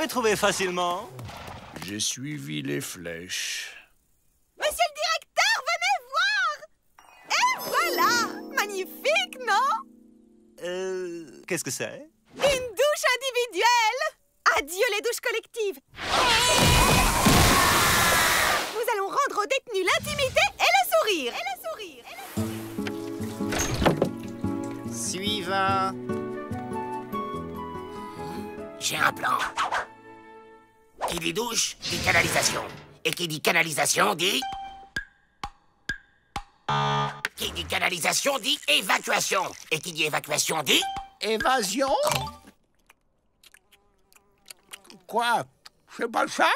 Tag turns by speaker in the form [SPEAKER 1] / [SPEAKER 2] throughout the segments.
[SPEAKER 1] l'avez trouvé facilement?
[SPEAKER 2] J'ai suivi les flèches.
[SPEAKER 3] Monsieur le directeur, venez voir! Et voilà! Magnifique, non?
[SPEAKER 1] Qu'est-ce que c'est?
[SPEAKER 3] Une douche individuelle! Adieu les douches collectives! Nous allons rendre aux détenus l'intimité et le sourire!
[SPEAKER 4] Suivant.
[SPEAKER 5] J'ai un plan. Qui dit douche, dit canalisation. Et qui dit canalisation, dit... Qui dit canalisation, dit évacuation. Et qui dit évacuation, dit...
[SPEAKER 2] Évasion? Quoi? C'est pas ça?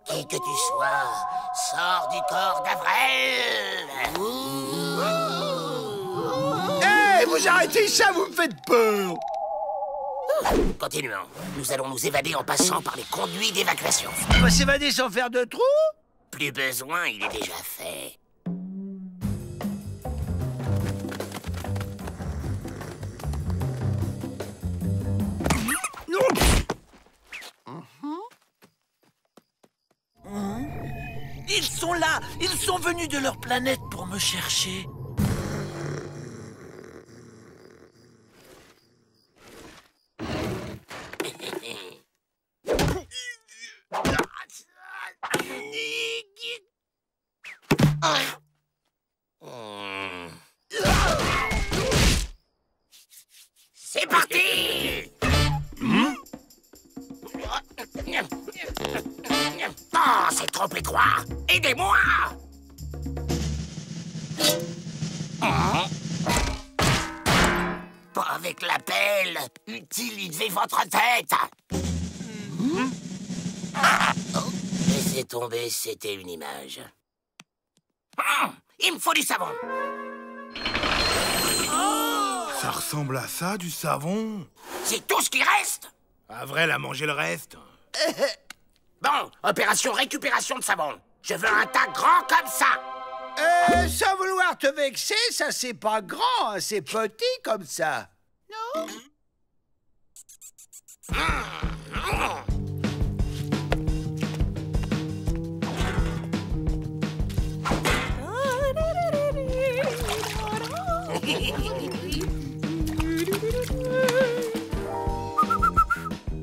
[SPEAKER 5] Qui que tu sois, sors du corps d'Avrel.
[SPEAKER 2] Hé, vous arrêtez ça, vous me faites peur!
[SPEAKER 5] Continuons. Nous allons nous évader en passant par les conduits d'évacuation.
[SPEAKER 2] On va s'évader sans faire de trou?
[SPEAKER 5] Plus besoin, il est déjà fait.
[SPEAKER 6] Ils sont là! Ils sont venus de leur planète pour me chercher.
[SPEAKER 5] C'est parti! Oh, c'est trop étroit! Aidez-moi! Pas avec la pelle! Utilisez votre tête! Laissez tomber, c'était une image. Il me faut du savon!
[SPEAKER 2] Ça ressemble à ça, du savon?
[SPEAKER 5] C'est tout ce qui reste?
[SPEAKER 2] Avril a mangé le reste.
[SPEAKER 5] Bon, opération récupération de savon. Je veux un tas grand comme ça.
[SPEAKER 2] Sans vouloir te vexer, ça c'est pas grand, hein, c'est petit comme ça. Non?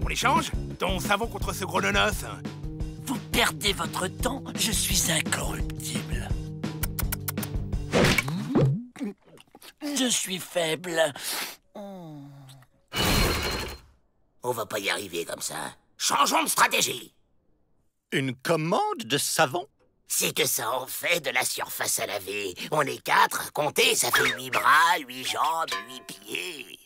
[SPEAKER 7] On échange? Ton savon contre ce gros nonos?
[SPEAKER 6] Vous perdez votre temps, je suis incorruptible. Je suis faible.
[SPEAKER 5] On va pas y arriver comme ça. Changeons de stratégie.
[SPEAKER 1] Une commande de savon?
[SPEAKER 5] C'est que ça en fait de la surface à laver. On est 4, comptez, ça fait 8 bras, 8 jambes, 8 pieds.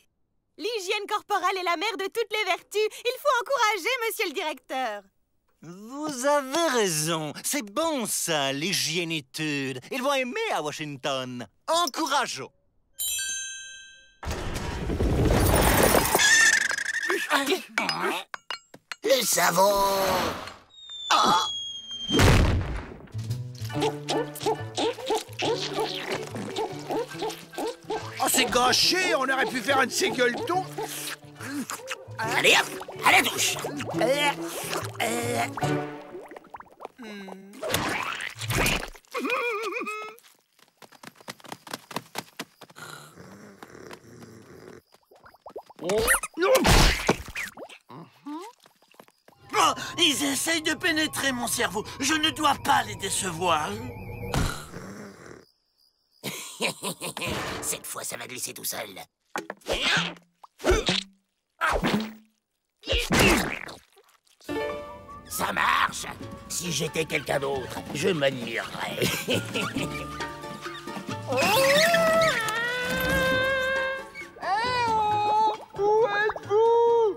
[SPEAKER 3] L'hygiène corporelle est la mère de toutes les vertus. Il faut encourager, monsieur le directeur.
[SPEAKER 1] Vous avez raison. C'est bon, ça, l'hygiénitude. Ils vont aimer à Washington. Encourageons.
[SPEAKER 5] Le savon.
[SPEAKER 2] Oh, c'est gâché, on aurait pu faire un de ces gueuletons.
[SPEAKER 5] Allez hop, à la douche.
[SPEAKER 6] Oh, ils essayent de pénétrer mon cerveau. Je ne dois pas les décevoir.
[SPEAKER 5] Cette fois, ça va glisser tout seul. Ça marche. Si j'étais quelqu'un d'autre, je m'admirerais.
[SPEAKER 2] Où êtes-vous?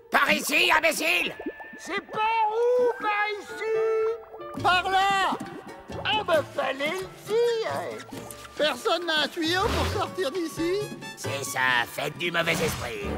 [SPEAKER 5] Par ici, imbécile!
[SPEAKER 2] C'est par où, par ici? Par là. Ah ben, fallait le dire. Personne n'a un tuyau pour sortir d'ici?
[SPEAKER 5] C'est ça, faites du mauvais esprit.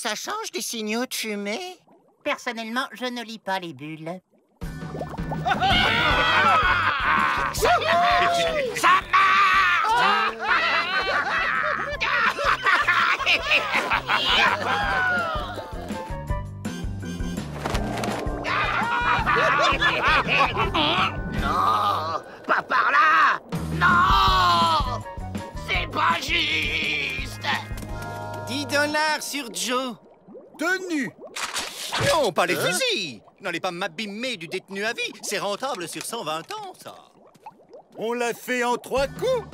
[SPEAKER 1] Ça change des signaux de fumée?
[SPEAKER 5] Personnellement, je ne lis pas les bulles.
[SPEAKER 6] Ça
[SPEAKER 5] Non, pas par là. Non, c'est pas juste.
[SPEAKER 1] 10 $ sur Joe.
[SPEAKER 2] Tenu.
[SPEAKER 1] Non, pas les fusils. N'allez pas m'abîmer du détenu à vie. C'est rentable sur 120 ans, ça.
[SPEAKER 2] On l'a fait en 3 coups.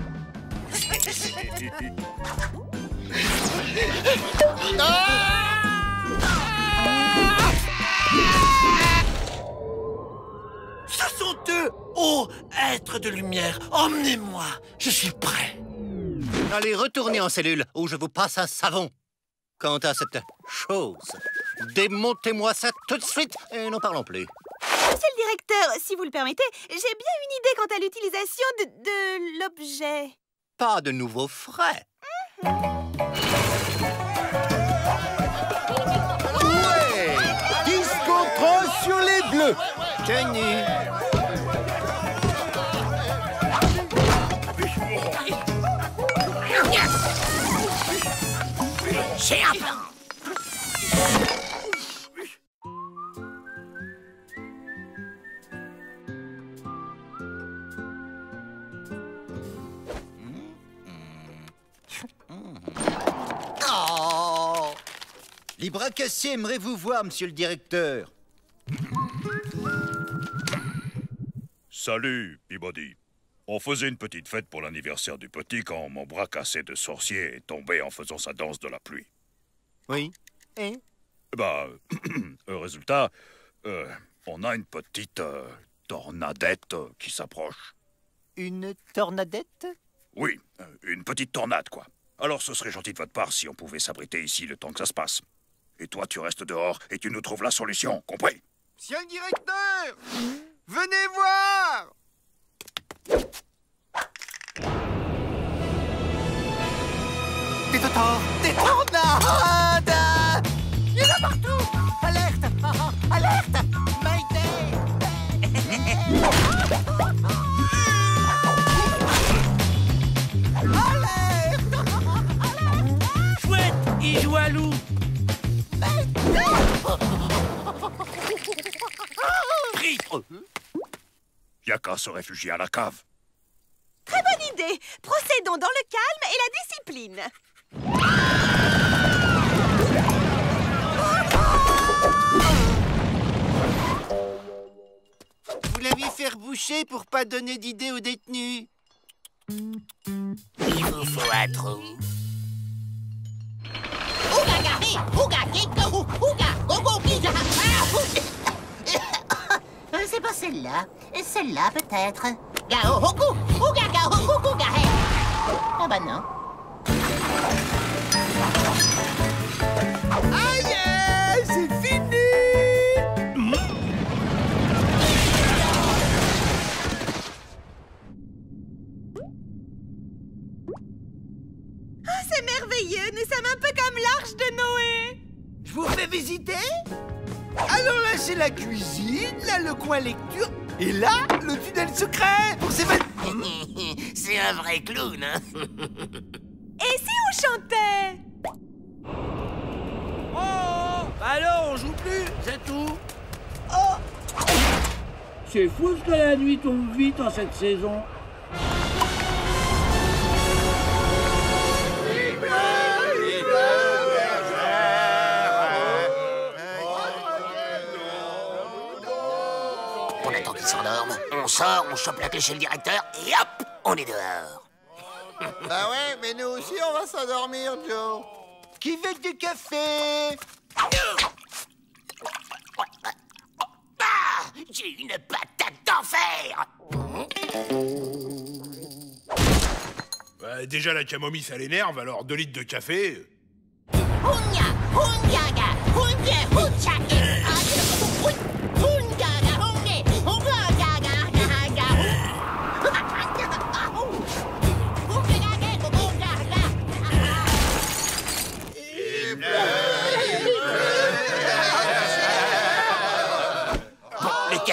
[SPEAKER 6] Ce sont eux! Oh, être de lumière, emmenez-moi! Je suis prêt!
[SPEAKER 1] Allez, retournez en cellule où je vous passe un savon. Quant à cette chose, démontez-moi ça tout de suite et n'en parlons plus.
[SPEAKER 3] Monsieur le directeur, si vous le permettez, j'ai bien une idée quant à l'utilisation de l'objet.
[SPEAKER 1] Pas de nouveaux frais.
[SPEAKER 2] Ouais. 10 contre 1 sur les bleus.
[SPEAKER 1] Tenu.
[SPEAKER 5] J'ai un plan.
[SPEAKER 1] Oh! Les bras cassés aimeraient vous voir, monsieur le directeur.
[SPEAKER 4] Salut, Peabody. On faisait une petite fête pour l'anniversaire du petit quand mon bras cassé de sorcier est tombé en faisant sa danse de la pluie.
[SPEAKER 1] Oui. Et?
[SPEAKER 4] Bah, résultat, on a une petite tornadette qui s'approche.
[SPEAKER 1] Une tornadette?
[SPEAKER 4] Oui, une petite tornade, quoi. Alors ce serait gentil de votre part si on pouvait s'abriter ici le temps que ça se passe. Et toi, tu restes dehors et tu nous trouves la solution, compris?
[SPEAKER 2] Monsieur le directeur, venez voir.
[SPEAKER 1] Des tornades! Il y en a partout! Alerte! Alerte! Mayday!
[SPEAKER 6] Chouette, il joue à loup!
[SPEAKER 4] Pris! Y'a qu'à se réfugier à la cave.
[SPEAKER 3] Très bonne idée. Procédons dans le calme et la discipline.
[SPEAKER 1] Vous l'avez fait boucher pour pas donner d'idées aux détenus.
[SPEAKER 5] Il vous faut un trou. C'est pas celle-là. Celle-là, peut-être. Ah bah non.
[SPEAKER 2] Aïe, c'est fini.
[SPEAKER 3] Oh, c'est merveilleux. Nous sommes un peu comme l'arche de Noé.
[SPEAKER 2] Je vous fais visiter. Alors là, c'est la cuisine, là, le coin lecture, et là, le tunnel secret pour s'évader.
[SPEAKER 5] C'est un vrai clown, hein.
[SPEAKER 3] Et si on chantait?
[SPEAKER 6] Oh! Alors, on joue plus, c'est tout.
[SPEAKER 8] C'est fou que la nuit tombe vite en cette saison.
[SPEAKER 5] On attend qu'il s'endorme, on sort, on chope la clé chez le directeur, et hop, on est dehors.
[SPEAKER 2] Bah ouais, mais nous aussi, on va s'endormir, Joe. Qui veut du café?
[SPEAKER 5] Ah, j'ai une patate d'enfer.
[SPEAKER 7] Déjà, la camomille, ça l'énerve, alors 2 litres de café...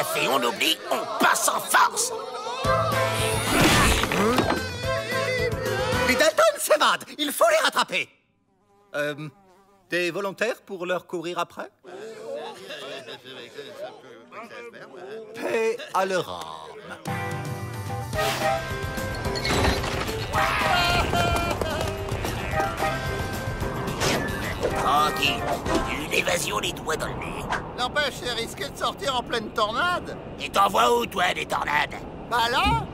[SPEAKER 5] café, on oublie, on passe en force.
[SPEAKER 1] Les Dalton s'évadent. Il faut les rattraper. T'es volontaire pour leur courir après? Paix à leur âme.
[SPEAKER 5] Tranquille, une évasion les doigts dans le nez.
[SPEAKER 2] N'empêche, c'est risqué de sortir en pleine tornade.
[SPEAKER 5] Et t'en vois où, toi, des tornades?
[SPEAKER 2] Bah là,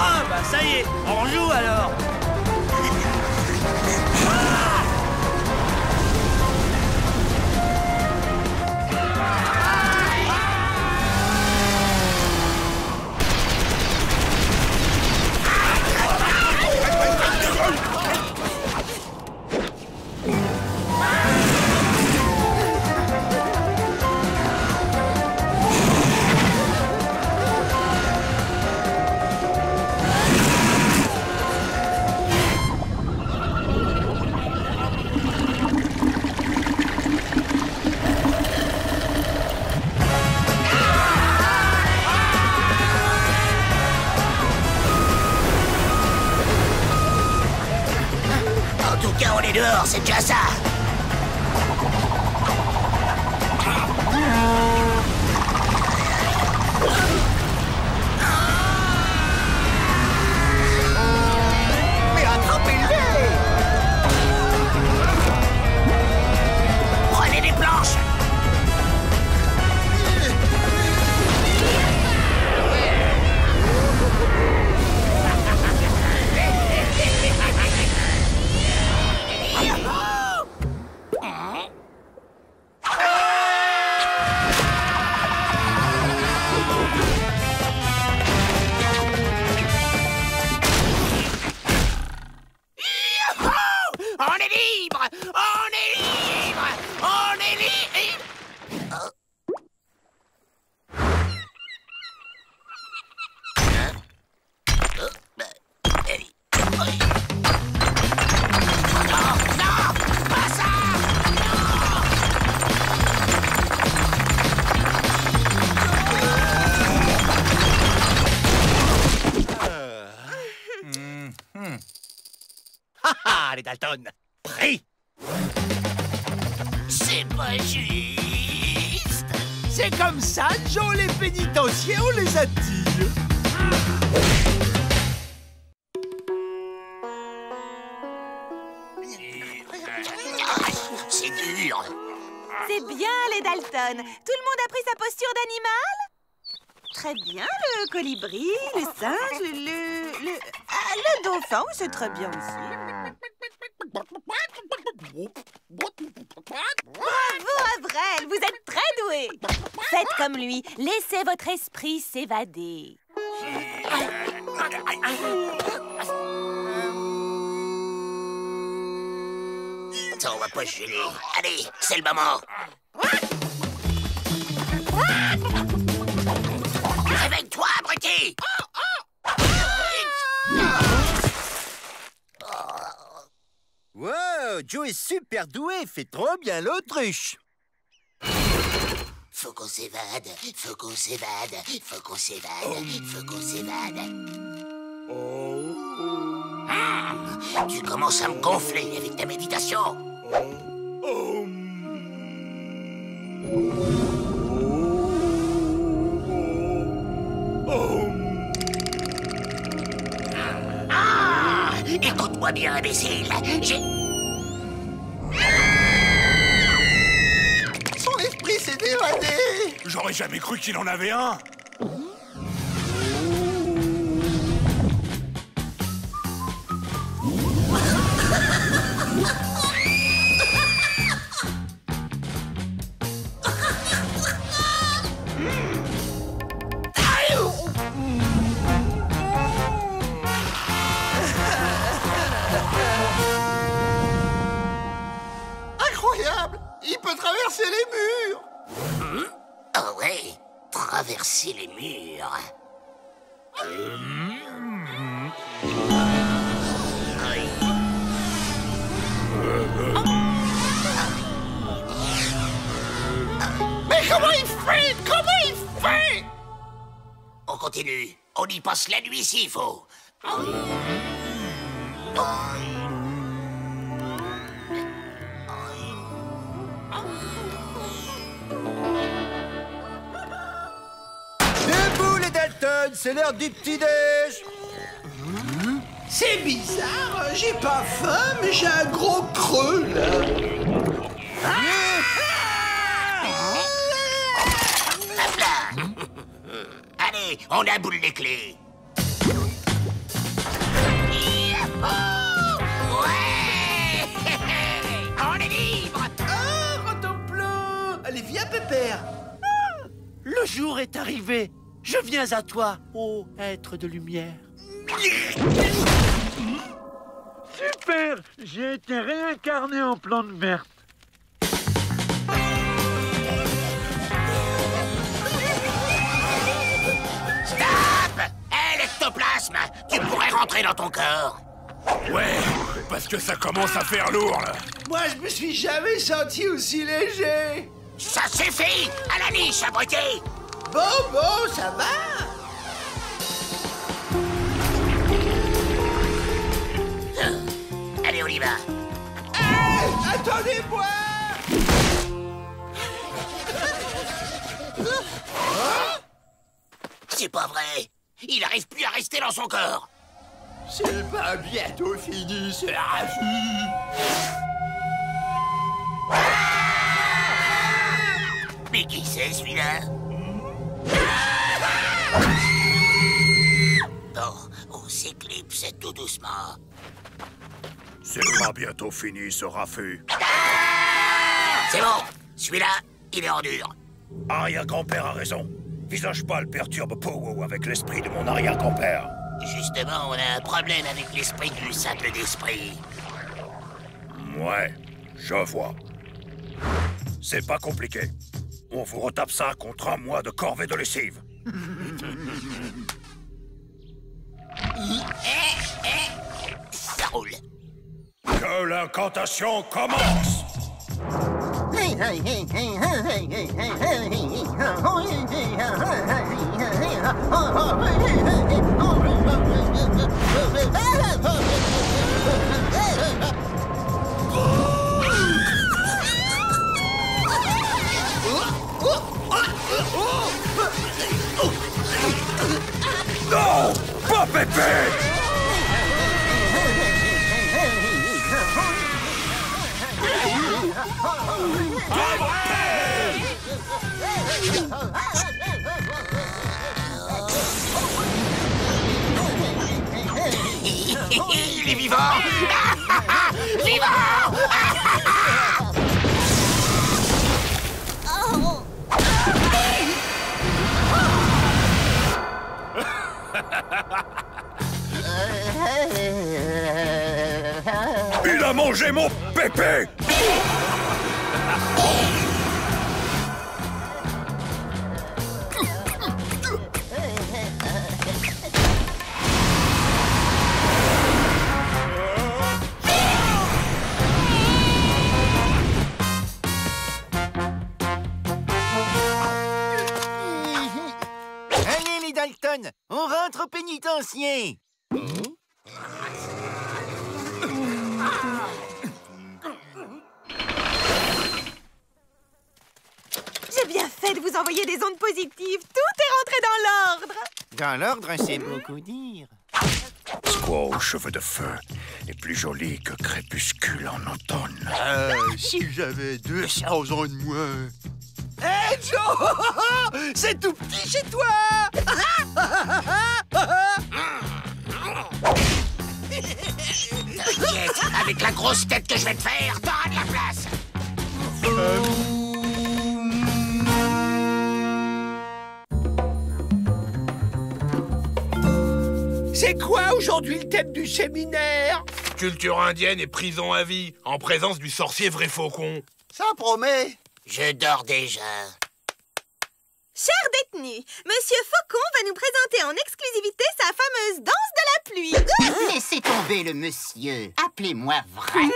[SPEAKER 6] Ah bah ça y est, on joue alors.
[SPEAKER 5] En tout cas, on est dehors, c'est déjà ça.
[SPEAKER 1] Mais attrapez-les!
[SPEAKER 5] Prenez des planches. On est libre! On est libre! On est libre! Non, non! Pas ça!
[SPEAKER 1] Ha ha, les Dalton! Pris!
[SPEAKER 5] C'est pas juste!
[SPEAKER 6] C'est comme ça, Joe, les pénitenciers, on les attire.
[SPEAKER 5] C'est dur!
[SPEAKER 3] C'est bien, les Dalton. Tout le monde a pris sa posture d'animal? Très bien, le colibri, le singe, le dauphin, c'est très bien aussi. Bravo, Avrel, vous êtes très doué. Faites comme lui, laissez votre esprit s'évader.
[SPEAKER 5] Ça, on va pas se gêner. Allez, c'est le moment. Réveille-toi, abruti!
[SPEAKER 1] Wow, Joe est super doué, fait trop bien l'autruche.
[SPEAKER 5] Faut qu'on s'évade, faut qu'on s'évade, faut qu'on s'évade, faut qu'on s'évade. Tu commences à me gonfler avec ta méditation. Ah! Écoute-moi bien, imbécile.
[SPEAKER 2] son esprit s'est évadé.
[SPEAKER 7] J'aurais jamais cru qu'il en avait un.
[SPEAKER 2] Incroyable! Il peut traverser les murs!
[SPEAKER 5] Oh ouais, traverser les murs.
[SPEAKER 2] Mais comment il fait? Comment il fait?
[SPEAKER 5] On continue. On y passe la nuit s'il faut.
[SPEAKER 1] Debout les Dalton, c'est l'heure du petit-déj.
[SPEAKER 6] C'est bizarre, j'ai pas faim, mais j'ai un gros creux, là.
[SPEAKER 5] Hop là. Allez, on aboule les clés. Ouais. On est libre.
[SPEAKER 6] Ah, Rotomplon! Allez, viens, Pépère.
[SPEAKER 8] Le jour est arrivé. Je viens à toi, ô être de lumière. Super! J'ai été réincarné en plante verte.
[SPEAKER 5] Stop! Hé, l'ectoplasme! Tu pourrais rentrer dans ton corps.
[SPEAKER 7] Ouais, parce que ça commence à faire lourd, là.
[SPEAKER 6] Moi, je me suis jamais senti aussi léger.
[SPEAKER 5] Ça suffit! À la niche, abruti!
[SPEAKER 6] Bon, ça va.
[SPEAKER 5] Allez, on y va.
[SPEAKER 6] Hey, attendez-moi.
[SPEAKER 5] C'est pas vrai! Il arrive plus à rester dans son corps!
[SPEAKER 2] C'est pas bientôt fini, c'est ravi.
[SPEAKER 5] Mais qui c'est, celui-là? Bon, on s'éclipse tout doucement.
[SPEAKER 4] C'est pas bientôt fini, ce raffut.
[SPEAKER 5] C'est bon! Celui-là, il est en dur.
[SPEAKER 4] Arrière-grand-père a raison. Visage pâle perturbe Powo avec l'esprit de mon arrière-grand-père.
[SPEAKER 5] Justement, on a un problème avec l'esprit du simple d'esprit.
[SPEAKER 4] Ouais, je vois. C'est pas compliqué. On vous retape ça contre un mois de corvée de lessive.
[SPEAKER 5] Ça roule.
[SPEAKER 4] Que l'incantation commence! Non! Pas Pépé!
[SPEAKER 5] Il est vivant! Vivant!
[SPEAKER 4] Il a mangé mon Pépé!
[SPEAKER 1] Allez les Dalton, on rentre au pénitencier.
[SPEAKER 3] J'ai bien fait de vous envoyer des ondes positives. Tout est rentré dans l'ordre.
[SPEAKER 1] Dans l'ordre, c'est beaucoup dire.
[SPEAKER 4] Squaw aux cheveux de feu est plus joli que crépuscule en automne.
[SPEAKER 2] Si j'avais 200 ans de moins.
[SPEAKER 6] Hé, Joe! C'est tout petit chez toi.
[SPEAKER 5] T'inquiète, avec la grosse tête que je vais te faire, t'auras de la place!
[SPEAKER 6] C'est quoi aujourd'hui le thème du séminaire?
[SPEAKER 7] Culture indienne et prison à vie, en présence du sorcier vrai faucon.
[SPEAKER 2] Ça promet.
[SPEAKER 5] Je dors déjà.
[SPEAKER 3] Chers détenus, Monsieur Faucon va nous présenter en exclusivité sa fameuse danse de la pluie.
[SPEAKER 5] Laissez tomber le monsieur. Appelez-moi vrai.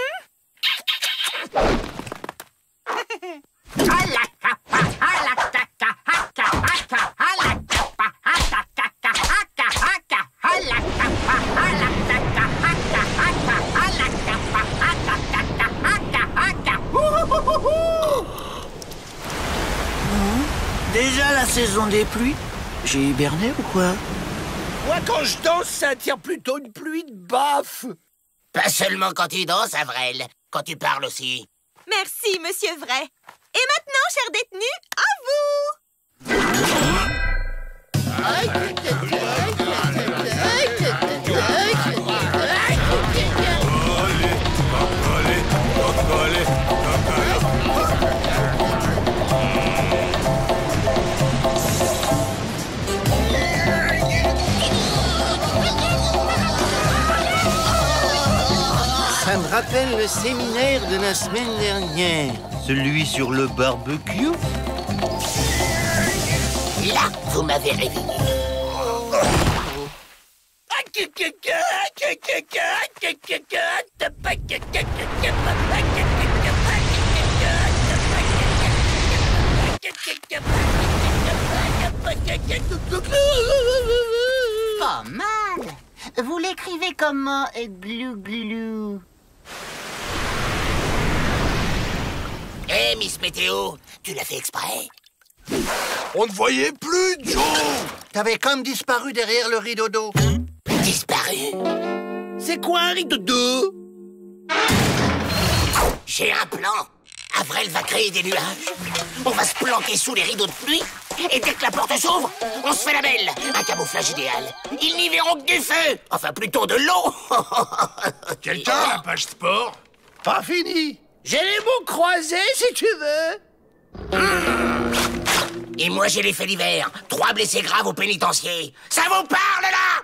[SPEAKER 8] Déjà la saison des pluies? J'ai hiberné ou quoi?
[SPEAKER 6] Moi, quand je danse, ça attire plutôt une pluie de baffes.
[SPEAKER 5] Pas seulement quand tu danses, Avril. Quand tu parles aussi.
[SPEAKER 3] Merci, Monsieur Vrai. Et maintenant, chers détenus, à vous.
[SPEAKER 1] Ça me rappelle le séminaire de la semaine dernière. Celui sur le barbecue.
[SPEAKER 5] Là, vous m'avez réveillé. Pas mal. Vous l'écrivez comment, glou-glou? Hé, Miss Météo, tu l'as fait exprès?
[SPEAKER 6] On ne voyait plus, Joe.
[SPEAKER 1] T'avais comme disparu derrière le rideau d'eau.
[SPEAKER 5] Disparu?
[SPEAKER 6] C'est quoi un rideau d'eau?
[SPEAKER 5] J'ai un plan. Avril va créer des nuages. On va se planquer sous les rideaux de pluie. Et dès que la porte s'ouvre, on se fait la belle. Un camouflage idéal. Ils n'y verront que du feu. Enfin, plutôt de l'eau.
[SPEAKER 7] Quelqu'un a la page sport?
[SPEAKER 1] Pas fini.
[SPEAKER 6] J'ai les mots croisés, si tu veux.
[SPEAKER 5] Et moi, j'ai les faits divers. 3 blessés graves au pénitencier. Ça vous parle, là?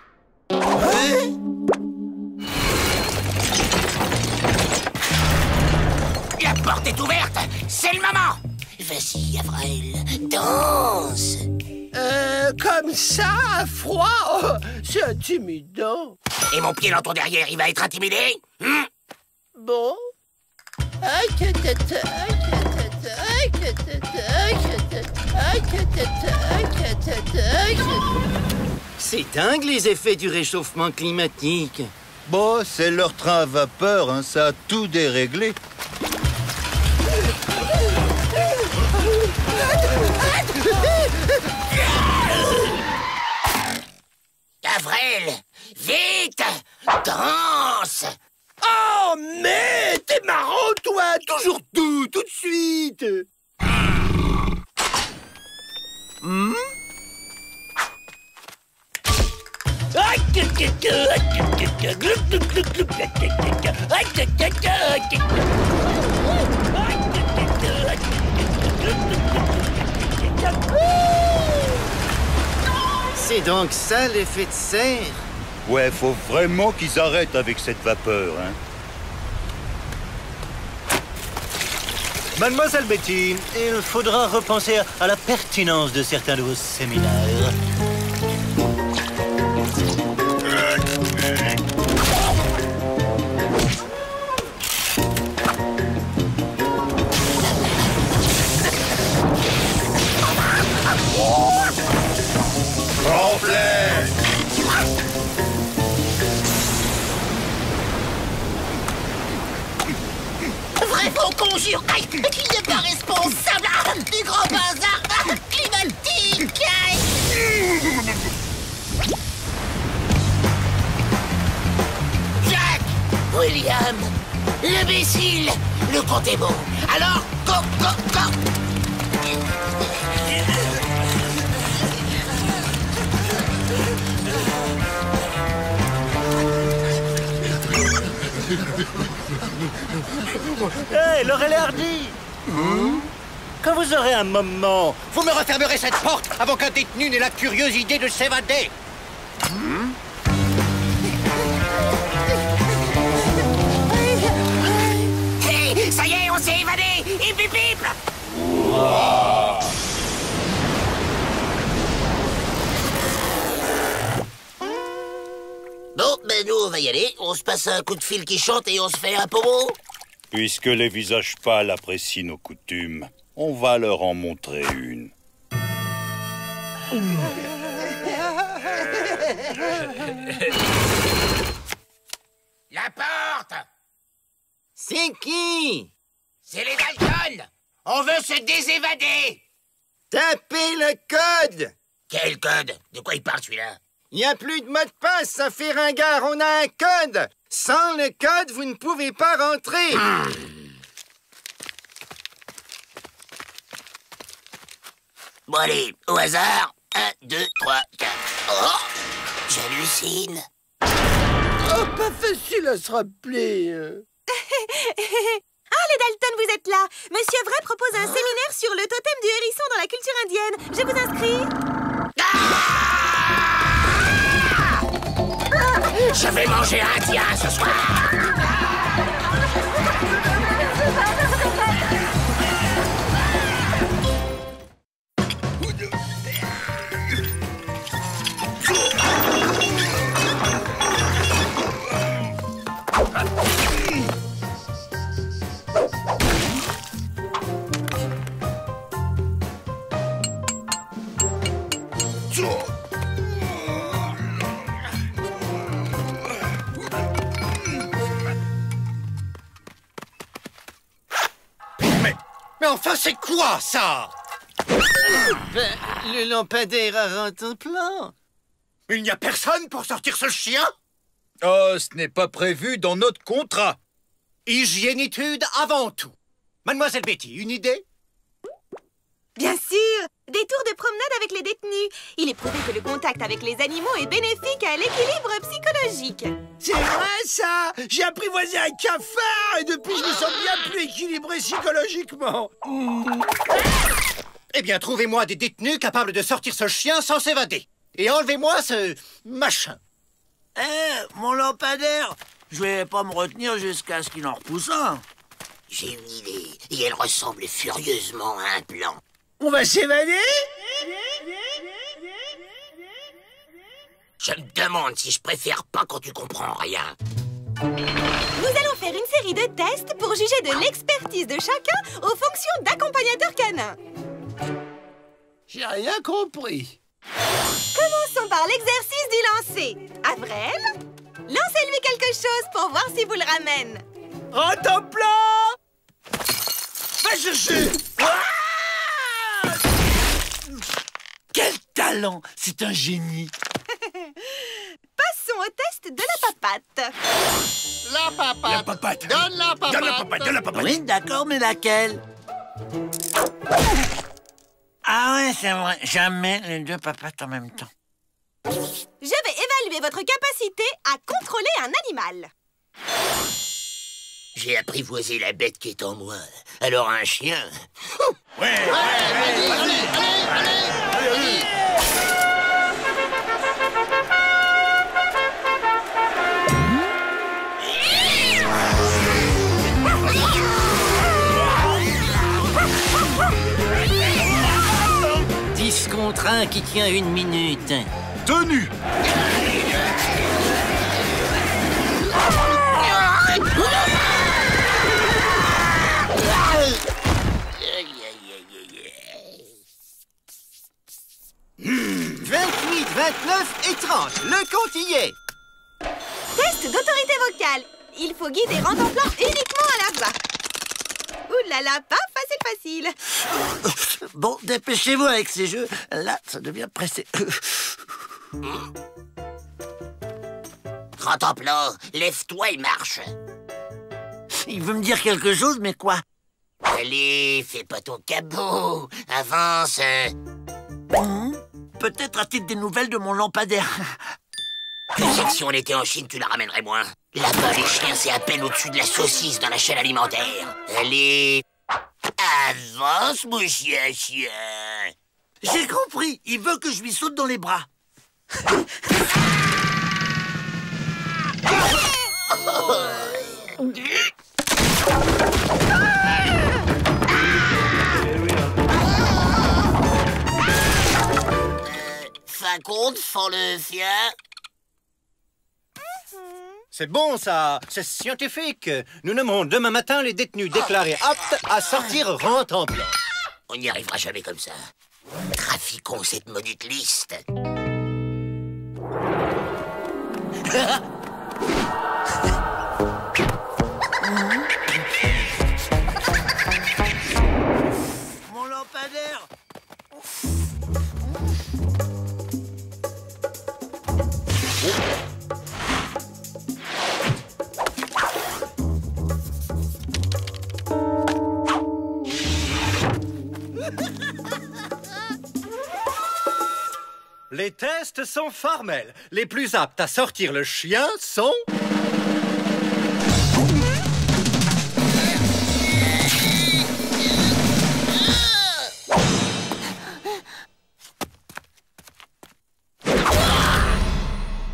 [SPEAKER 5] La porte est ouverte. C'est le moment. Vas-y, Avril, danse.
[SPEAKER 6] Comme ça, à froid, oh, c'est intimidant.
[SPEAKER 5] Et mon pied dans ton derrière, il va être intimidé?
[SPEAKER 6] Bon.
[SPEAKER 1] C'est dingue les effets du réchauffement climatique.
[SPEAKER 9] Bon, c'est leur train à vapeur, hein, ça a tout déréglé.
[SPEAKER 5] Avril, vite, danse.
[SPEAKER 6] Oh, mais t'es marrant, toi. Toujours tout de suite.
[SPEAKER 1] C'est donc ça l'effet de serre?
[SPEAKER 9] Ouais, faut vraiment qu'ils arrêtent avec cette vapeur, hein.
[SPEAKER 10] Mademoiselle Betty, il faudra repenser à la pertinence de certains de vos séminaires.
[SPEAKER 5] Vrai Faucon jure qu'il n'est pas responsable du grand bazar climatique. Jack, William, l'imbécile, le compte est bon. Alors, go.
[SPEAKER 10] Hé, Laurel et Hardy! Quand vous aurez un moment...
[SPEAKER 1] Vous me refermerez cette porte avant qu'un détenu n'ait la curieuse idée de s'évader.
[SPEAKER 5] Hey, ça y est, on s'est évadé. Hip hip hip. Bon, ben nous, on va y aller. On se passe un coup de fil qui chante et on se fait un pommeau.
[SPEAKER 4] Puisque les visages pâles apprécient nos coutumes, on va leur en montrer une.
[SPEAKER 5] La porte!
[SPEAKER 8] C'est qui?
[SPEAKER 5] C'est les Dalton! On veut se désévader!
[SPEAKER 8] Tapez le code!
[SPEAKER 5] Quel code? De quoi il parle celui-là?
[SPEAKER 8] Il n'y a plus de mot de passe, ça fait ringard, on a un code! Sans le code, vous ne pouvez pas rentrer!
[SPEAKER 5] Bon allez, au hasard. 1, 2, 3, 4. Oh! J'hallucine.
[SPEAKER 2] Oh, pas facile à se rappeler.
[SPEAKER 3] Ah, les Dalton, vous êtes là. Monsieur Vrai propose un séminaire sur le totem du hérisson dans la culture indienne. Je vous inscris.
[SPEAKER 5] Je vais manger indien ce soir.
[SPEAKER 1] Mais enfin, c'est quoi, ça?
[SPEAKER 8] Ben, le lampadaire a rentré en plan.
[SPEAKER 1] Il n'y a personne pour sortir ce chien?
[SPEAKER 9] Oh, ce n'est pas prévu dans notre contrat.
[SPEAKER 1] Hygiénitude avant tout. Mademoiselle Betty, une idée?
[SPEAKER 3] Bien sûr. Des tours de promenade avec les détenus. Il est prouvé que le contact avec les animaux est bénéfique à l'équilibre psychologique.
[SPEAKER 2] C'est vrai, ça. J'ai apprivoisé un cafard et depuis, je me sens bien plus équilibré psychologiquement.
[SPEAKER 1] Eh bien, trouvez-moi des détenus capables de sortir ce chien sans s'évader. Et enlevez-moi ce machin.
[SPEAKER 6] Mon lampadaire, je vais pas me retenir jusqu'à ce qu'il en repousse un.
[SPEAKER 5] J'ai une idée, et elle ressemble furieusement à un plan.
[SPEAKER 2] On va s'évader?
[SPEAKER 5] Je me demande si je préfère pas quand tu comprends rien.
[SPEAKER 3] Nous allons faire une série de tests pour juger de l'expertise de chacun aux fonctions d'accompagnateur canin.
[SPEAKER 2] J'ai rien compris.
[SPEAKER 3] Commençons par l'exercice du lancer. Avril, lancez-lui quelque chose pour voir si vous le ramène.
[SPEAKER 2] Rentre en plan! Va chercher!
[SPEAKER 6] Quel talent! C'est un génie!
[SPEAKER 3] Passons au test de la papate.
[SPEAKER 2] La papate!
[SPEAKER 7] La papate!
[SPEAKER 2] Donne la papate!
[SPEAKER 7] Donne la papate! Donne la papate!
[SPEAKER 6] Oui, d'accord, mais laquelle? Ah ouais, c'est vrai. Jamais les deux papates en même temps.
[SPEAKER 3] Je vais évaluer votre capacité à contrôler un animal.
[SPEAKER 5] J'ai apprivoisé la bête qui est en moi. Alors un chien...
[SPEAKER 7] Ouais!
[SPEAKER 8] Contre 1 qui tient 1 minute.
[SPEAKER 9] Tenu.
[SPEAKER 8] « 28, 29 et 30. Le compte y est.
[SPEAKER 3] Test d'autorité vocale. Il faut guider Rentemplant uniquement à la voix. Ouh là là, pas facile.
[SPEAKER 6] Bon, dépêchez-vous avec ces jeux. Là, ça devient pressé.
[SPEAKER 5] Rentemplant, lève-toi et marche.
[SPEAKER 6] Il veut me dire quelque chose, mais quoi?
[SPEAKER 5] Allez, fais pas ton cabot. Avance.
[SPEAKER 6] Peut-être a-t-il des nouvelles de mon lampadaire.
[SPEAKER 5] Tu sais que si on était en Chine, tu la ramènerais moins. Là-bas, les chiens, c'est à peine au-dessus de la saucisse dans la chaîne alimentaire. Allez, avance, mon chien.
[SPEAKER 6] J'ai compris. Il veut que je lui saute dans les bras.
[SPEAKER 5] Fin compte, fends le chien.
[SPEAKER 1] C'est bon, ça. C'est scientifique. Nous nommerons demain matin les détenus déclarés aptes à sortir rentemplant.
[SPEAKER 5] On n'y arrivera jamais comme ça. Trafiquons cette maudite liste.
[SPEAKER 6] Mon lampadaire.
[SPEAKER 1] Les tests sont formels. Les plus aptes à sortir le chien sont...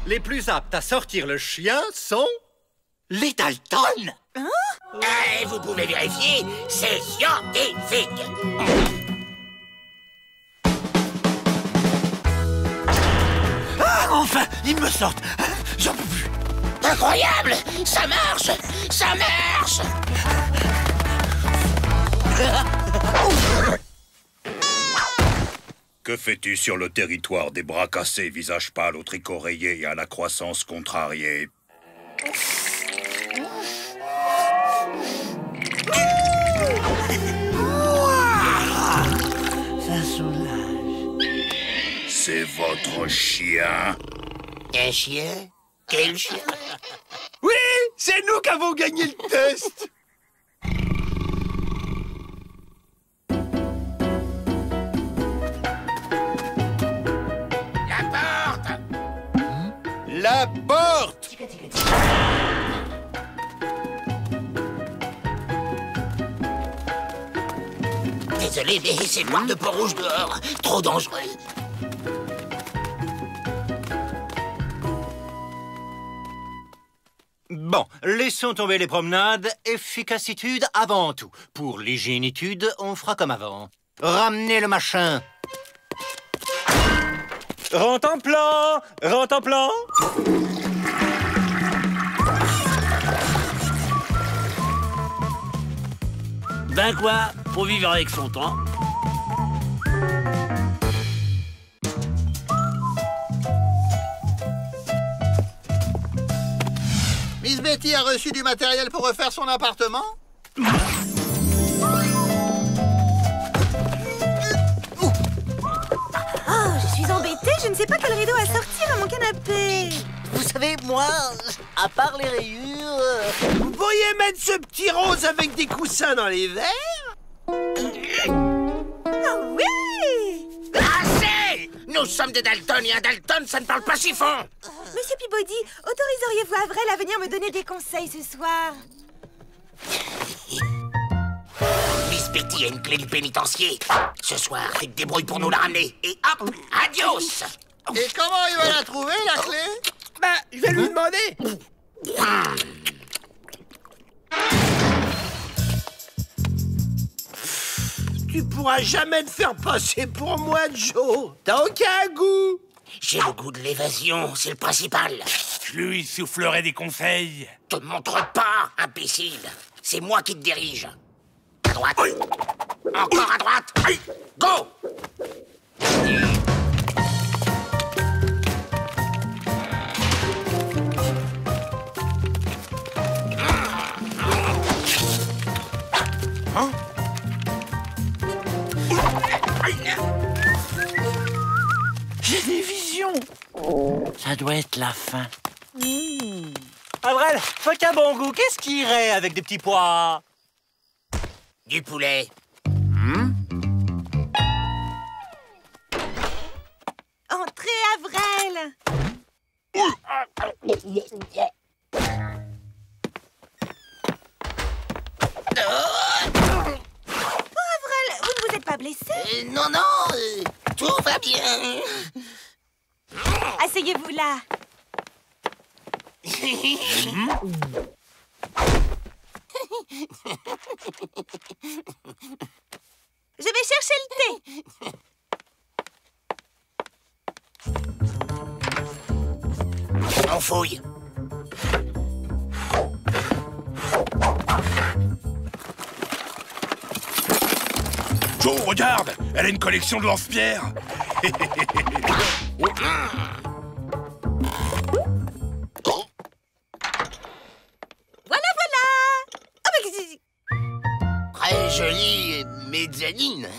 [SPEAKER 1] Les plus aptes à sortir le chien sont...
[SPEAKER 5] Les Dalton? Vous pouvez vérifier, c'est scientifique.
[SPEAKER 6] Ah, enfin, ils me sortent. J'en peux plus.
[SPEAKER 5] Incroyable! Ça marche! Ça marche!
[SPEAKER 4] Que fais-tu sur le territoire des bras cassés, visage pâle, au tricot rayé et à la croissance contrariée?
[SPEAKER 6] Ça soulage.
[SPEAKER 4] C'est votre chien.
[SPEAKER 5] Un chien? Quel chien?
[SPEAKER 6] Oui, c'est nous qui avons gagné le test.
[SPEAKER 5] La porte!
[SPEAKER 8] La porte!
[SPEAKER 5] Désolé, mais c'est noir de peau rouge dehors. Trop dangereux.
[SPEAKER 1] Bon, laissons tomber les promenades. Efficacitude avant tout. Pour l'hygiénitude, on fera comme avant. Ramenez le machin.
[SPEAKER 10] Rentemplant! Rentemplant!
[SPEAKER 6] Ben quoi, faut vivre avec son temps.
[SPEAKER 2] Miss Betty a reçu du matériel pour refaire son appartement?
[SPEAKER 3] Oh, je suis embêtée, je ne sais pas quel rideau à sortir à mon canapé.
[SPEAKER 11] Vous savez, moi, à part les rayures...
[SPEAKER 6] Vous pourriez mettre ce petit rose avec des coussins dans les verres?
[SPEAKER 3] Ah oui!
[SPEAKER 5] Assez! Nous sommes des Dalton et un Dalton, ça ne parle pas si fort.
[SPEAKER 3] Monsieur Peabody, autoriseriez-vous Avril à venir me donner des conseils ce soir?
[SPEAKER 5] Miss Betty a une clé du pénitencier. Ce soir, tu te débrouilles pour nous la ramener. Et hop, adios!
[SPEAKER 2] Et comment il va la trouver, la clé?
[SPEAKER 6] Bah, je vais lui demander. Tu pourras jamais te faire passer pour moi, Joe. T'as aucun goût.
[SPEAKER 5] J'ai le goût de l'évasion, c'est le principal.
[SPEAKER 7] Je lui soufflerai des conseils.
[SPEAKER 5] Te montre pas, imbécile. C'est moi qui te dirige. À droite. Encore à droite. Go!
[SPEAKER 7] Hein?
[SPEAKER 6] J'ai des visions. Ça doit être la fin.
[SPEAKER 10] Avril, toi qui as bon goût, qu'est-ce qui irait avec des petits pois?
[SPEAKER 5] Du poulet.
[SPEAKER 3] Entrez, Avril! Avril, vous ne vous êtes pas blessé?
[SPEAKER 5] Non, non, tout va bien.
[SPEAKER 3] Asseyez-vous là. Je vais chercher le thé.
[SPEAKER 5] On fouille.
[SPEAKER 7] Oh, regarde, elle a une collection de lance-pierres.
[SPEAKER 3] Voilà, voilà. Oh, mais...
[SPEAKER 5] Très jolie mezzanine.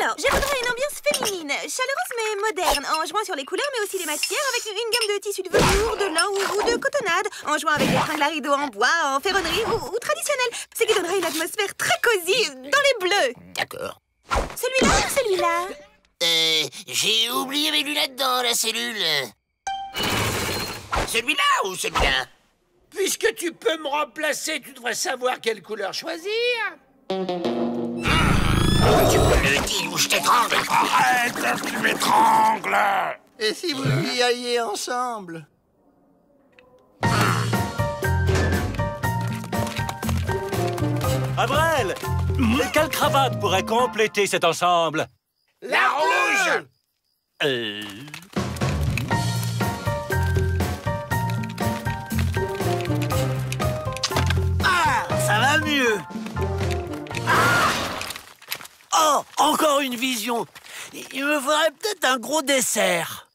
[SPEAKER 3] Alors, je voudrais une ambiance féminine, chaleureuse mais moderne, en jouant sur les couleurs mais aussi les matières, avec une gamme de tissus de velours, de lin ou de cotonnade, en jouant avec des tringles à rideaux en bois, en ferronnerie ou traditionnel, ce qui donnerait une atmosphère très cosy dans les bleus.
[SPEAKER 5] D'accord.
[SPEAKER 3] Celui-là ou celui-là?
[SPEAKER 5] J'ai oublié mes lunettes dans la cellule. Celui-là ou celui-là?
[SPEAKER 6] Puisque tu peux me remplacer, tu devrais savoir quelle couleur choisir.
[SPEAKER 5] Tu me le dis ou je t'étrangle.
[SPEAKER 7] Arrête, tu m'étrangles.
[SPEAKER 2] Et si vous y alliez ensemble?
[SPEAKER 10] Avrel, quelle cravate pourrait compléter cet ensemble?
[SPEAKER 6] La rouge.
[SPEAKER 11] Ah, ça va mieux. Oh, encore une vision. Il me faudrait peut-être un gros dessert.